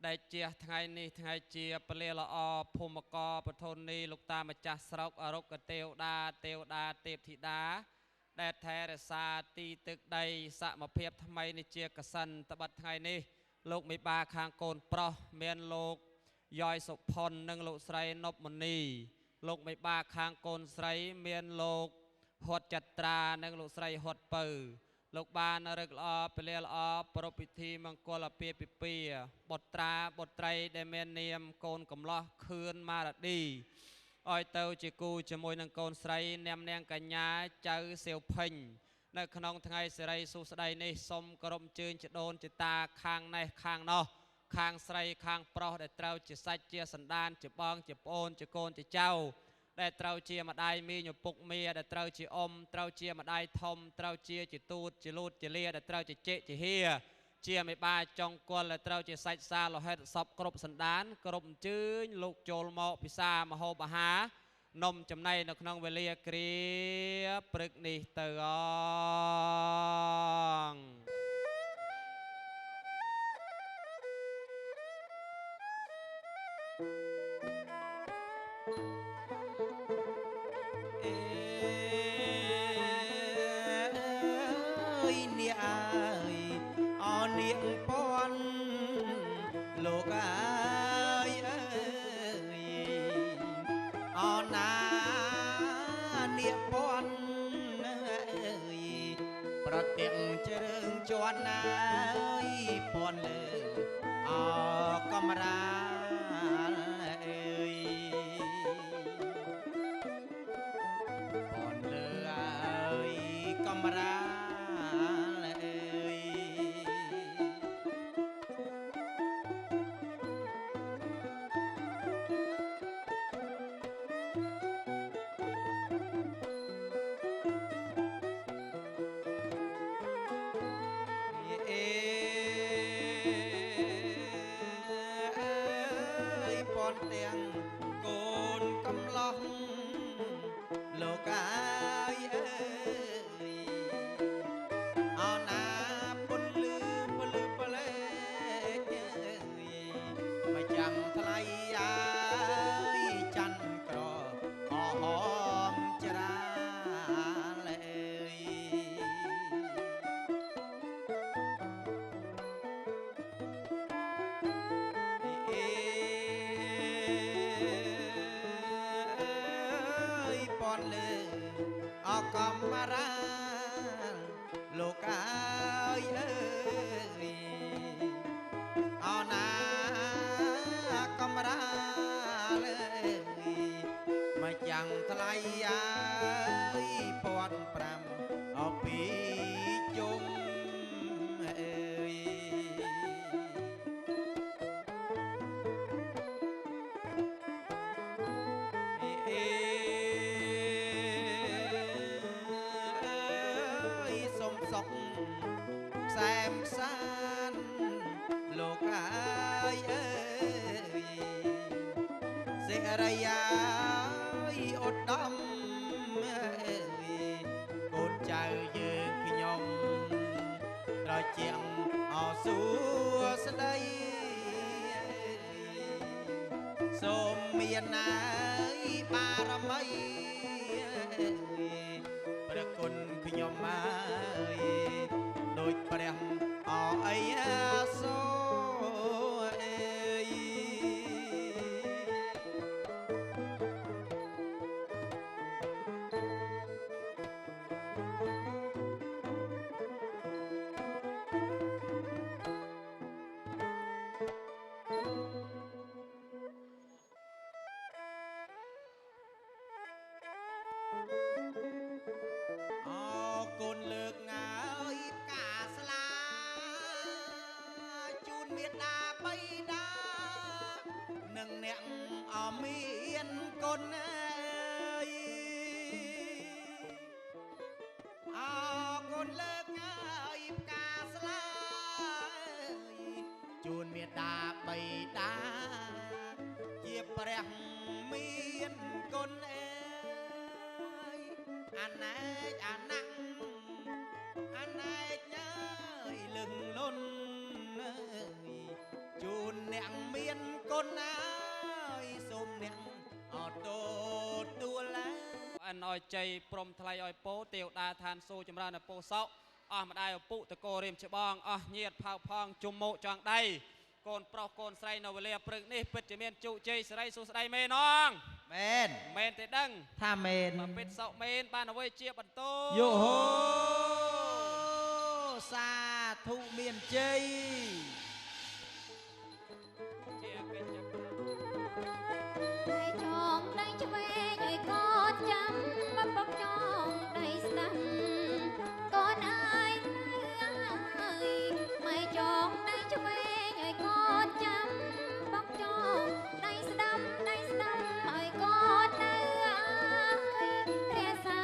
ដែលជាថ្ងៃនេះថ្ងៃជាពលិល្អភូមិកបធននីលោកតាម្ចាស់ស្រុកអរុកទេវតាទេពធីតាដែលថែរក្សាទីទឹកដីសមភាពថ្មីនេះជាកសិនត្បិតថ្ងៃនេះលោកមេបាខាងកូនប្រុសមានលោកយ៉យសុផុននិងលោកស្រីនប់មនីលោកមេបាខាងកូនស្រីមានលោកហត់ចត្រានិងលោកស្រីហត់ពៅលោកបានរឹកល្អពលិល្អប្រពៃពិធីមង្គលអាពាហ៍ពិពាហ៍បុត្រាបុត្រីដែលមាននាមកូនកំឡោះខឿនម៉ារ៉ាឌីឲ្យទៅជាគូជាមួយនឹងកូនស្រីនាងកញ្ញាចៅសៀវភេញនៅក្នុងថ្ងៃសិរីសុស្ដីនេះសូមគោរពអញ្ជើញជាដូនជាតាខាងនេះខាងនោះខាងស្រីខាងប្រុសដែលត្រូវជាសាច់ជាសន្តានជាបងជាប្អូនជាកូនជាចៅដែលត្រូវជាម្ដាយមីងឪពុកមាដែលត្រូវជាអ៊ំត្រូវជាម្ដាយធំត្រូវជាទូតជាលូតជាលាដែលត្រូវជាចេកជាហៀជាមេបាចុងគល់ដែលត្រូវជាសាច់សាលោហិតសពគ្រប់សន្តានគ្រប់អញ្ជើញលោកចូលមកពិសាមហោបអាហារនំចំណីនៅក្នុងវេលាគ្រាព្រឹកនេះទៅអងនាងពន់លោកអើយអើយអណានាងពន់អើយប្រទៀងជើងជាន់ណាយពន់លើអកំរាអើយពន់លើអើយកំរាទាំងកូនកំឡោះលោកអើយអើយអណាពុនលឺពលេចមកចាំថ្លៃអើយច័ន្ទក្រអហមច្រាលអើយអកំរាលោកអើយអើយអណាកំរាលើមកចាំថ្លៃអើយ1500អពីជុំអើយសុខផ្សែមផ្សានលោកអើយអើយសេរីយាយឧត្តមអើយកូនចៅយើងខ្ញុំត្រជាក់អសួស្ដីសូមមានណាយបារមីព្រះគុណខ្ញុំអើយដូចព្រះអអីសូអើយ នឹងអ្នកអមានកូនអើយអកូនលើកហើយផ្កាស្លាយជូនមេដាបៃតាជាព្រះមានកូនអើយអាណែកអាណាំងអាណែកញើយលឹងលន់អើយជូនអ្នកមានកូនអើយសូមអ្នកអត់ទទួលអិនអោយជ័យព្រមថ្លៃអោយពោទេវតាឋានសូរចម្រើនពោសោអស់ម្ដាយឪពុតកោរៀមច្បងអស់ញាតផៅផងជុំមកចងដៃកូនប្រុសកូនស្រីនៅវេលាព្រឹកនេះពិតជាមានជោគជ័យសេរីសុខស្ដីមែនងមែនទេដឹងថាមែនមកពិតសោកមែនបានអ្វីជាបន្ទូយោហូសាធុមានជ័យជាកិច្ច តែចងដៃឆ្វេងឲ្យកូនចាំមកបកចងដៃស្ដាំកូនអើយម៉ែចងដៃឆ្វេងឲ្យកូនចាំបកចងដៃស្ដាំឲ្យកូននៅរក្សា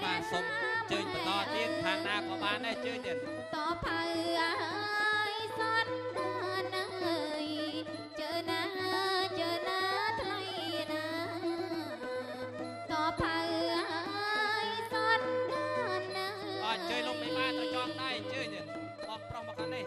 បាទសូមជើញបន្តទៀតខាងណាក៏បានដែរជើញទៀតតផៅអើយសត់ណាស់អើយជើណាថ្លៃណាតផៅអើយសត់ណាស់អត់ជើញលោកមិនបានត្រូវចងដៃជើញទៀតបោះប្រុសមកខាងនេះ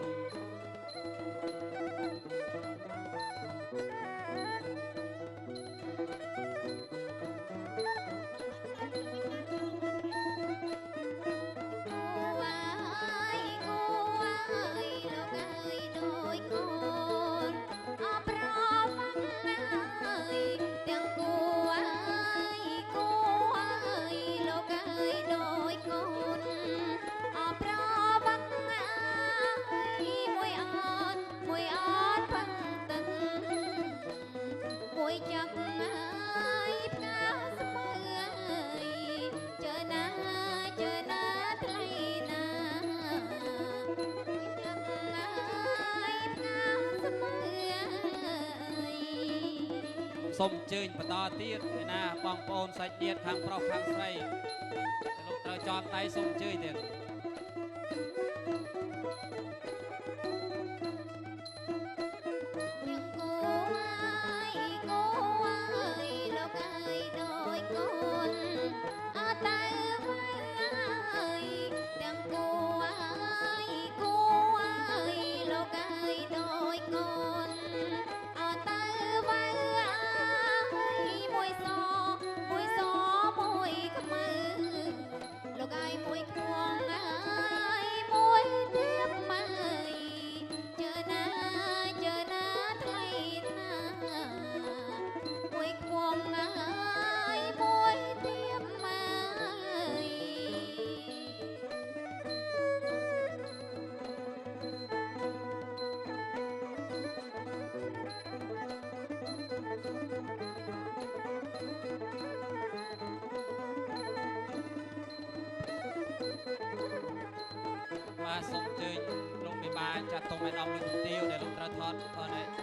សូមជើញបន្តទៀតឯណាបងប្អូនសាច់ញាតិខាងប្រុសខាងស្រីលោកត្រូវចងដៃសូមជើញទៀតបាទសូមអញ្ជើញលោកមេបាចាត់ទុំឯកឧត្តមលោកជំទាវដែលលោកត្រូវថត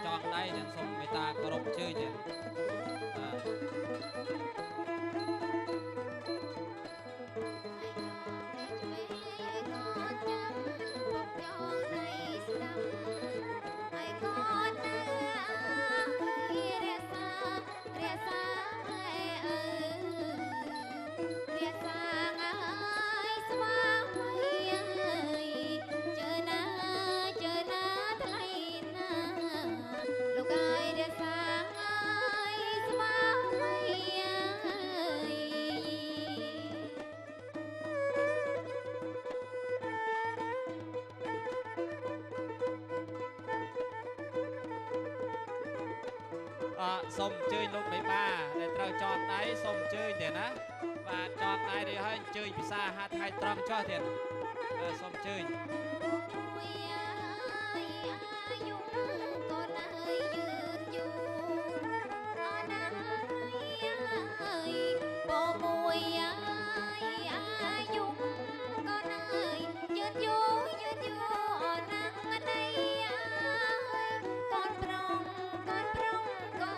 ចងដៃនិងសូមមេត្តាគោរពអញ្ជើញទៀតសូមអញ្ជើញលោកមេបាដែលត្រូវចងដៃសូមអញ្ជើញទៀតណាបាទចងដៃនេះហើយអញ្ជើញភាសាហាត់ថ្ងៃត្រង់ចោះទៀតសូមអញ្ជើញក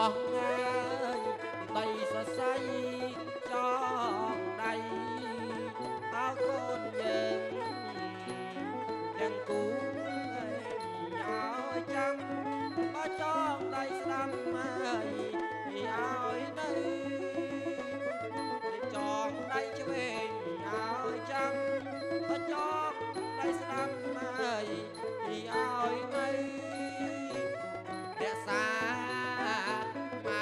អស់ហើយដីសរសៃចងដៃអើកូនយើងទាំងគូឲ្យចាំបើចងដៃស្ដាំហើយឲ្យទៅចងដៃឆ្វេងឲ្យចាំបើចងដៃស្ដាំហើយឲ្យទៅរក្សាម៉ែ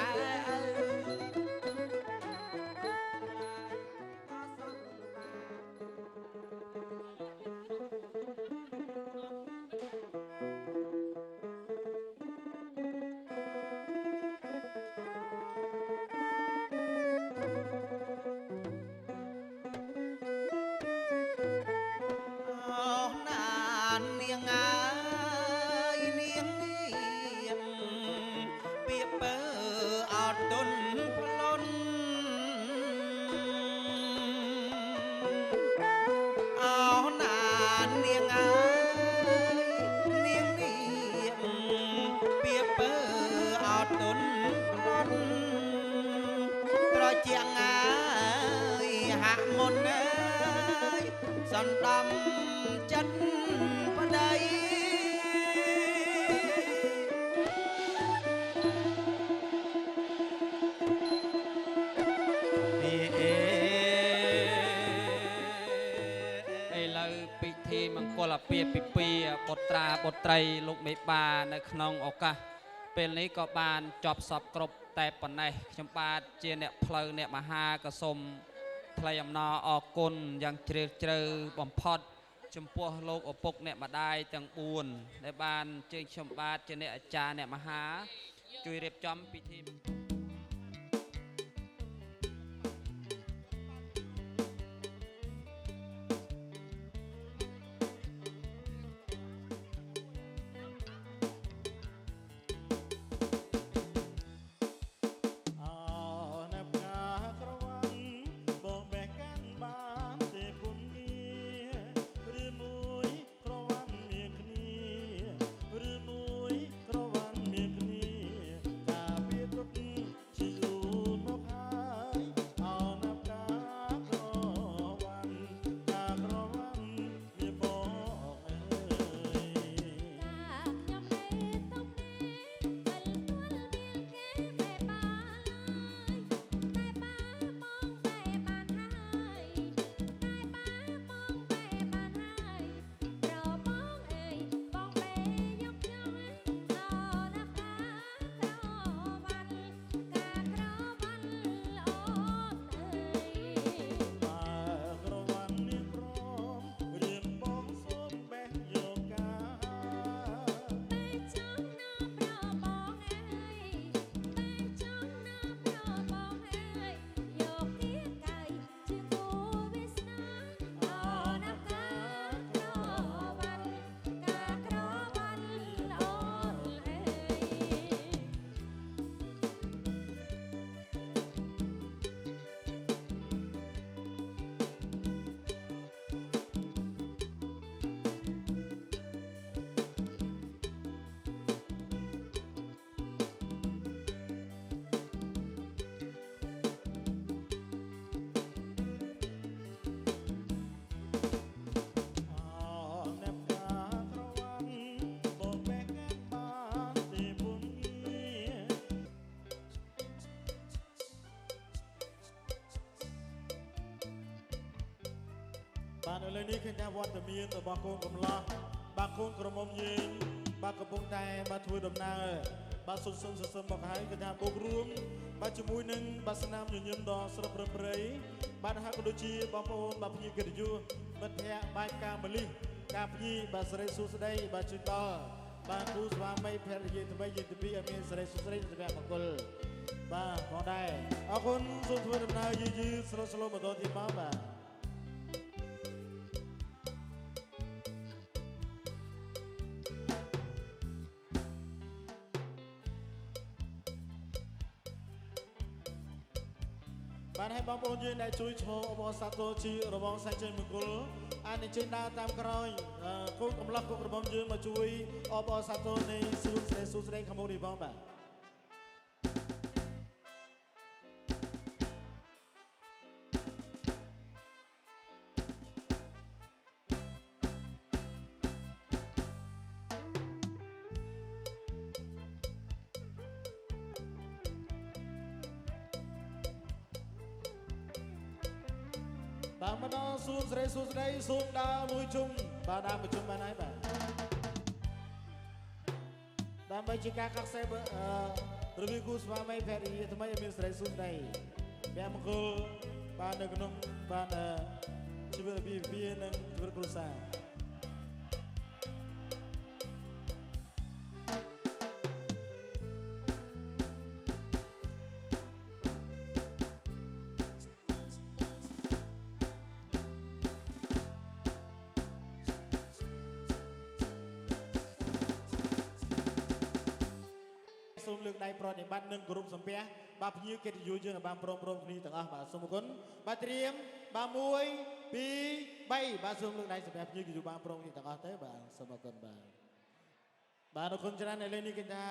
នាងអើយនាងនាងពីពើអត់ទុនផ្លន់អោណានាងអើយនាងនាងពីពើអត់ទុនផ្លន់ត្រជាក់អើយហាក់មុនអើយសន្តំចិត្តប្តីឥឡូវពិធីមង្គលអាពាហ៍ពិពាហ៍បុត្រាបុត្រីលោកមេបានៅក្នុងឱកាសពេលនេះក៏បានចប់សពគ្រប់តែប៉ុណ្ណេះខ្ញុំបាទជាអ្នកផ្លូវអ្នកមហាក៏សូមថ្លែងអំណរអរគុណយ៉ាងជ្រាលជ្រៅបំផុតចំពោះលោកឪពុកអ្នកម្ដាយទាំង4ដែលបានជើញខ្ញុំបាទជាអ្នកអាចារ្យអ្នកមហាជួយរៀបចំពិធី បាទឥឡូវនេះឃើញថាវត្តមានរបស់កូនកំឡោះបាទកូនក្រមុំយើងបាទកំពុងតែបាទធ្វើដំណើរបាទសុំសឹមមកហើយគឺថាបូករួមបាទជាមួយនឹងបាទស្នាមញញឹមដ៏ស្រស់រឹបរៃបាទហើយក៏ដូចជាបងប្អូនបាទភ្ញៀវកិត្តិយសមិត្តភ័ក្តិបាទការមលិះការភ្ញីបាទសិរីសួស្ដីបាទជូនដល់បាទគូស្វាមីភរិយាថ្មីយាយទី2ឲ្យមានសិរីសួស្ដីសុភមង្គលបាទផងដែរអរគុណសូមធ្វើដំណើរយឺតស្រួលស្លោបន្តទៀតមកបាទបានឲ្យបងប្អូនយើងដែលជួយឈរអបអរសាទរជារបងសាច់ជ័យមង្គលអាចនឹងចេញដើរតាមក្រោយកូនកំឡោះកូនរបស់យើងមកជួយអបអរសាទរនៃសួស្ដីខាងមុខនេះបងបាទ បាទមកដល់សួស្ដីសូមដើរមួយជុំបាទដើរមួយជុំបានហើយបាទដើម្បីជាការកាត់ខ្សែរវាងគូស្វាមីភរិយាថ្មីឲ្យមានសេរីសួស្ដីព្រះមង្គលបាទនៅក្នុងបាទជីវិតវិវានិងជីវិតគ្រួសារសូមលើកដៃប្រតិបត្តិនិងគោរពសំពះបាទភ្ញៀវកិត្តិយសយើងឲ្យបានព្រមគ្នាទាំងអស់បាទសូមអរគុណបាទត្រៀមបាទ1 2 3បាទសូមលើកដៃសំពះភ្ញៀវកិត្តិយសបានព្រមគ្នាទាំងអស់ទៅបាទសូមអរគុណបាទបាទអរគុណច្រើនឥឡូវនេះគេថា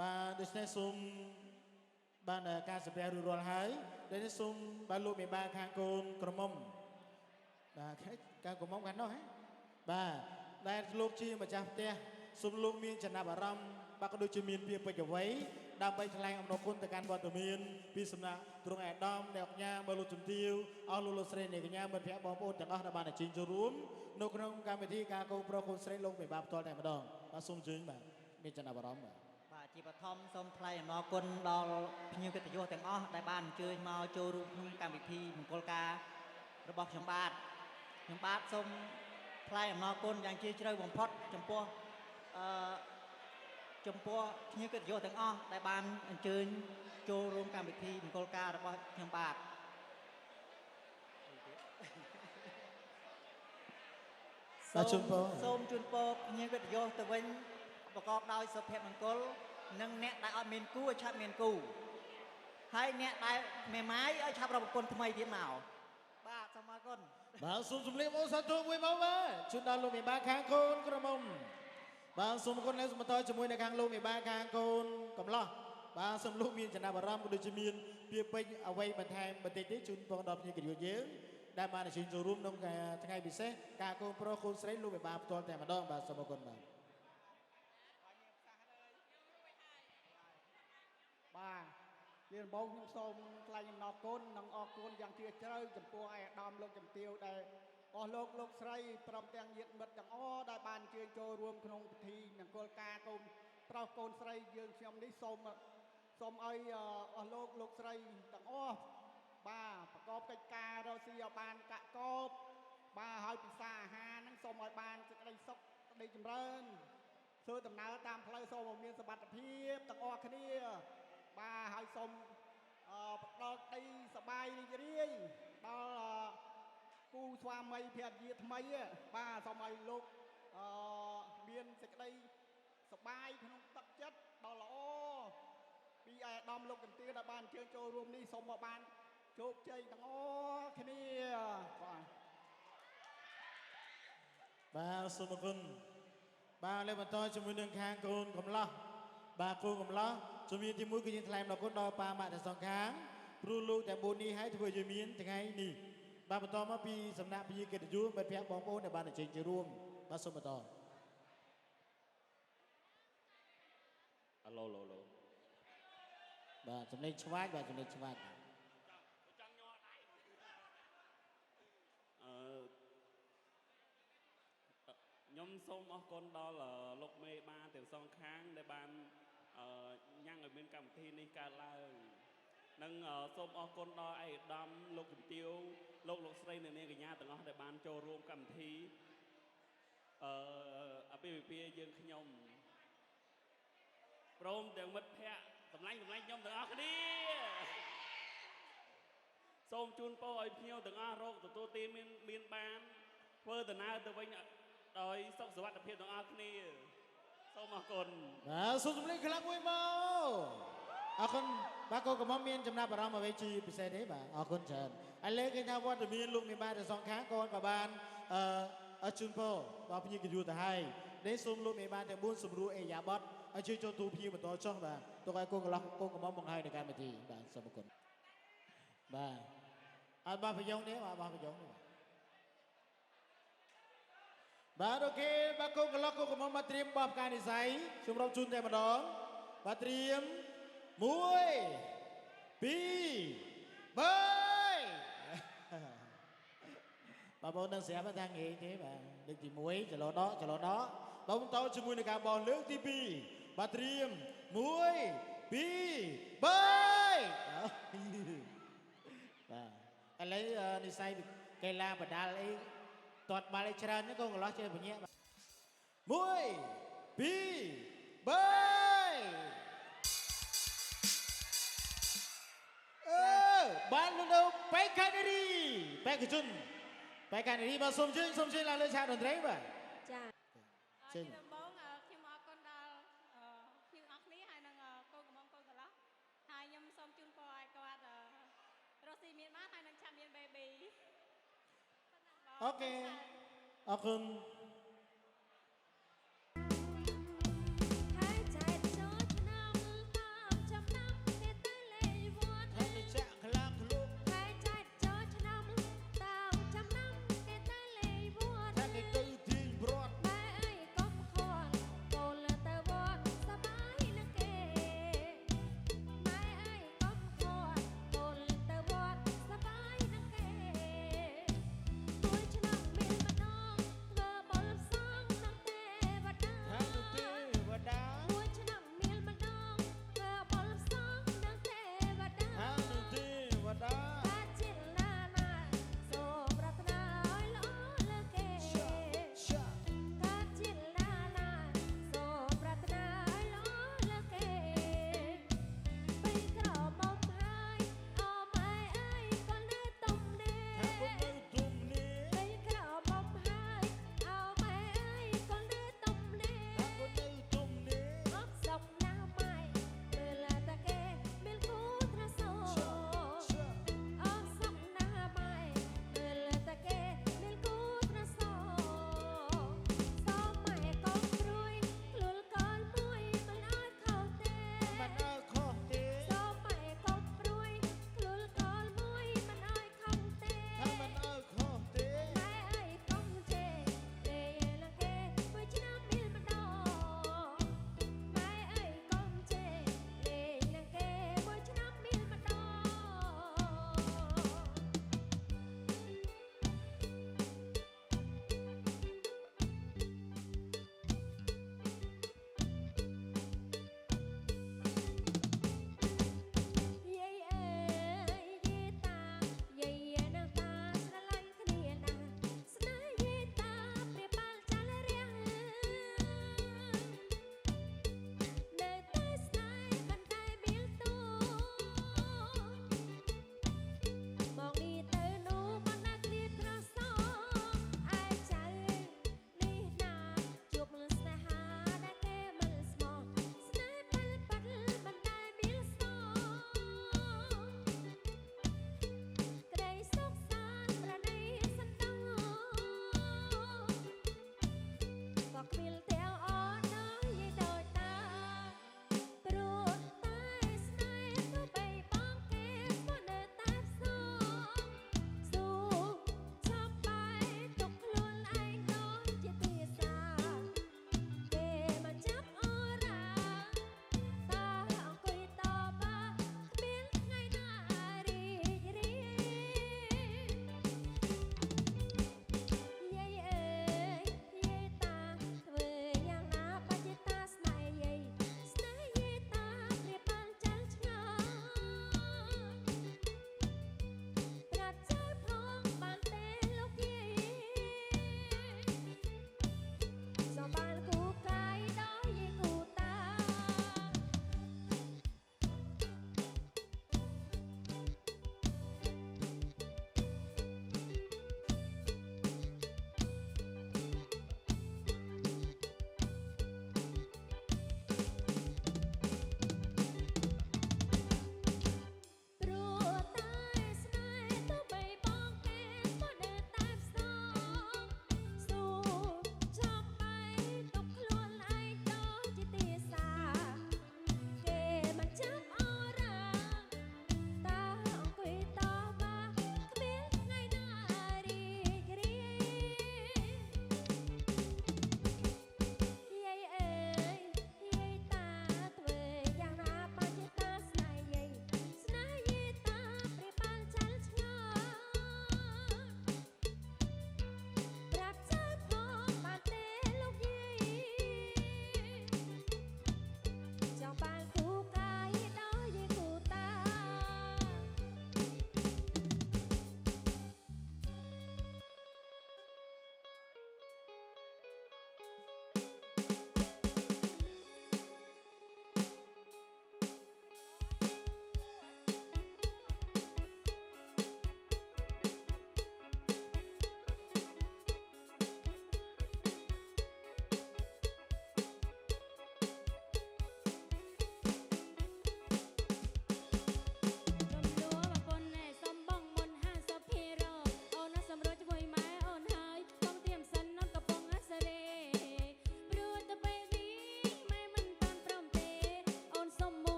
បាទដូច្នេះសូមបានការសំពះរួចរាល់ហើយដូច្នេះសូមបាទលោកមេបាខាងកូនក្រមុំបាទខាងក្រមុំខាងនោះហ៎បាទដែលលោកជាម្ចាស់ផ្ទះសូមលោកមានចំណាប់អារម្មណ៍បាទក៏ដូចជាមានពាក្យពេចន៍អ្វីដើម្បីថ្លែងអំណរគុណទៅកាន់វត្តមានពីសំណាក់ទ្រង់ឯកឧត្តមអ្នកកញ្ញាមើលលោកជំទាវអស់លោកស្រីអ្នកកញ្ញាមិត្តភក្តិបងប្អូនទាំងអស់ដែលបានអញ្ជើញចូលរួមនៅក្នុងកម្មវិធីការកូនប្រុសកូនស្រីលោកមេបាផ្ទាល់តែម្ដងបាទសូមអញ្ជើញបាទមានចំណាប់អារម្មណ៍បាទជាបឋមសូមថ្លែងអំណរគុណដល់ភ្ញៀវកិត្តិយសទាំងអស់ដែលបានអញ្ជើញមកចូលរួមក្នុងកម្មវិធីមង្គលការរបស់ខ្ញុំបាទសូមថ្លែងអំណរគុណយ៉ាងជ្រាលជ្រៅបំផុតចំពោះភ្ញៀវកិត្តិយសទាំងអស់ដែលបានអញ្ជើញចូលរួមកម្មវិធីមង្គលការរបស់ខ្ញុំបាទសូមជូនពរភ្ញៀវកិត្តិយសទៅវិញប្រកបដោយសុភមង្គលនិងអ្នកដែលអត់មានគូឲ្យឆាប់មានគូហើយអ្នកដែលមេម៉ាយឲ្យឆាប់រកប្រពន្ធថ្មីទៀតមកបាទសូមអរគុណបាទសូមជម្រាបអូសាទរមួយមកបាទជូនដល់លោកមេបាខាងកូនក្រមុំបាទសូមអរគុណហើយសូមបន្តជាមួយនៅខាងលោកមេបាខាងកូនកំឡោះបាទសូមលោកមានចំណាប់អារម្មណ៍ក៏ដូចជាមានពាក្យពេចន៍អ្វីបន្ថែមបន្តិចទេជូនពរដល់ភ្ញៀវកិត្តិយសយើងដែលបានអញ្ជើញចូលរួមក្នុងថ្ងៃពិសេសការកូនប្រុសកូនស្រីលោកមេបាផ្ទាល់តែម្ដងបាទសូមអរគុណបាទបាទជាដំបូងខ្ញុំសូមថ្លែងអំណរគុណនិងអរគុណយ៉ាងជ្រាលជ្រៅចំពោះឯកឧត្តមលោកជំទាវដែលអស់លោកស្រីព្រមទាំងញាតិមិត្តទាំងអស់ដែលបានអញ្ជើញចូលរួមក្នុងពិធីមង្គលការកូនប្រុសកូនស្រីយើងខ្ញុំនេះសូមឲ្យអស់លោកស្រីទាំងអស់បាទប្រកបកិច្ចការរកស៊ីឲ្យបានកាក់កបបាទហើយពិសាអាហារហ្នឹងសូមឲ្យបានសេចក្តីសុខសេចក្តីចម្រើនធ្វើដំណើរតាមផ្លូវសូមឲ្យមានសុវត្ថិភាពទាំងអស់គ្នាបាទហើយសូមផ្ដល់ក្តីសប្បាយរីករាយដល់គូស្វាមីភរិយាថ្មីបាទសូមឲ្យលោកមានសេចក្តីសប្បាយក្នុងទឹកចិត្តដល់ល្អពីឯកឧត្តមលោកជំទាវដែលបានអញ្ជើញចូលរួមនេះសូមមកបានជោគជ័យទាំងអស់គ្នាបាទសូមអរគុណបាទលើបន្តជាមួយនឹងខាងកូនកំឡោះបាទកូនកំឡោះជំនាញទី1គឺយើងថ្លែងអំណរគុណដល់ប៉ាម៉ាក់ទាំងសងខាងព្រោះលោកតែ4នេះហើយធ្វើឲ្យមានថ្ងៃនេះបាទបន្តមកពីសំណាក់វិទ្យាកិត្តិយសមិត្តភក្តិបងប្អូនដែលបានអញ្ជើញចូលរួមបាទសូមបន្តឡូបាទចំណេញឆ្វាច់បាទចំណេញឆ្វាច់ខ្ញុំសូមអរគុណដល់លោកមេបាទាំងសងខាងដែលបានញ៉ាំងឲ្យមានកម្មវិធីនេះកើតឡើងនិងសូមអរគុណដល់ឯកឧត្តមលោកជំទាវលោកស្រីនិងនាងកញ្ញាទាំងអស់ដែលបានចូលរួមកម្មវិធីអាពាហ៍ពិពាហ៍យើងខ្ញុំព្រមទាំងមិត្តភក្តិតម្លៃខ្ញុំទាំងអស់គ្នាសូមជូនពរឲ្យភ្ញៀវទាំងអស់រកទទួលទានមានបានធ្វើដំណើរទៅវិញដោយសុខសុវត្ថិភាពទាំងអស់គ្នាសូមអរគុណបាទសូមជម្រាបខ្លាំងមួយមកអរគុណបាទកូនកំមានចំណាប់អារម្មណ៍អ្វីជាពិសេសទេបាទអរគុណច្រើនឥឡូវគេថាវត្តមានលោកមេបាទាំងសងខាងកូនក៏បានជូនពរដល់ភ្ញៀវកិត្តិយសទៅហើយនេះសូមលោកមេបាទាំង4សម្រួលអេយ៉ាបតឲ្យជួយចូលទូភ្ញៀវបន្តចុះបាទទុកឲ្យកូនកន្លោះកូនកំបង្ហាញនៅកម្មវិធីបាទសូមអរគុណបាទអត់បាទប្រយោគនេះបាទប្រយោគនេះបាទអូខេបាទកូនកន្លោះកូនកំមកត្រៀមបោះផ្កានិស័យជំរុំជូនតែម្ដងបាទត្រៀម1 2 3 bà bố đang sẽ bắt thang nghề thế bà được thì muối chả lo đó bông tao cho mùi này cả bò nước tí bì bà triêm muối bì bơi đó anh lấy đi say cây la và đa lấy toạt bà lấy tràn nhé con lo chơi bà nhẹ muối bì bơi bạn luôn đâu bay cái đi bay cái chân bay cái đi mà xôm chơi là lên xa đồn đấy mà ចា ចេញ ដំបងខ្ញុំអរគុណដល់ភ្ញៀវអរគ្នាហើយនឹងកូនកំមុំកូនកន្លោះហើយខ្ញុំសូមជូនពរឲ្យគាត់រស់ស៊ីមានបានហើយនឹងឆាប់មាន baby ok អរគុណ ហើយចែកចូលឆ្នាំតាមចំណាំគេទៅលេងវត្ត ให้ไปแจะขลางขลุก ហើយចែកចូលឆ្នាំតាមចំណាំគេទៅលេងវត្ត ถ้าแกตื้อทีบรอด ម៉ែអើយកុំខន់កូនលើទៅវត្តសប្បាយនឹងគេម៉ែអើយកុំខន់កូនលើទៅវត្តសប្បាយនឹងគេមួយឆ្នាំមានម្ដងធ្វើប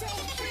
ចូល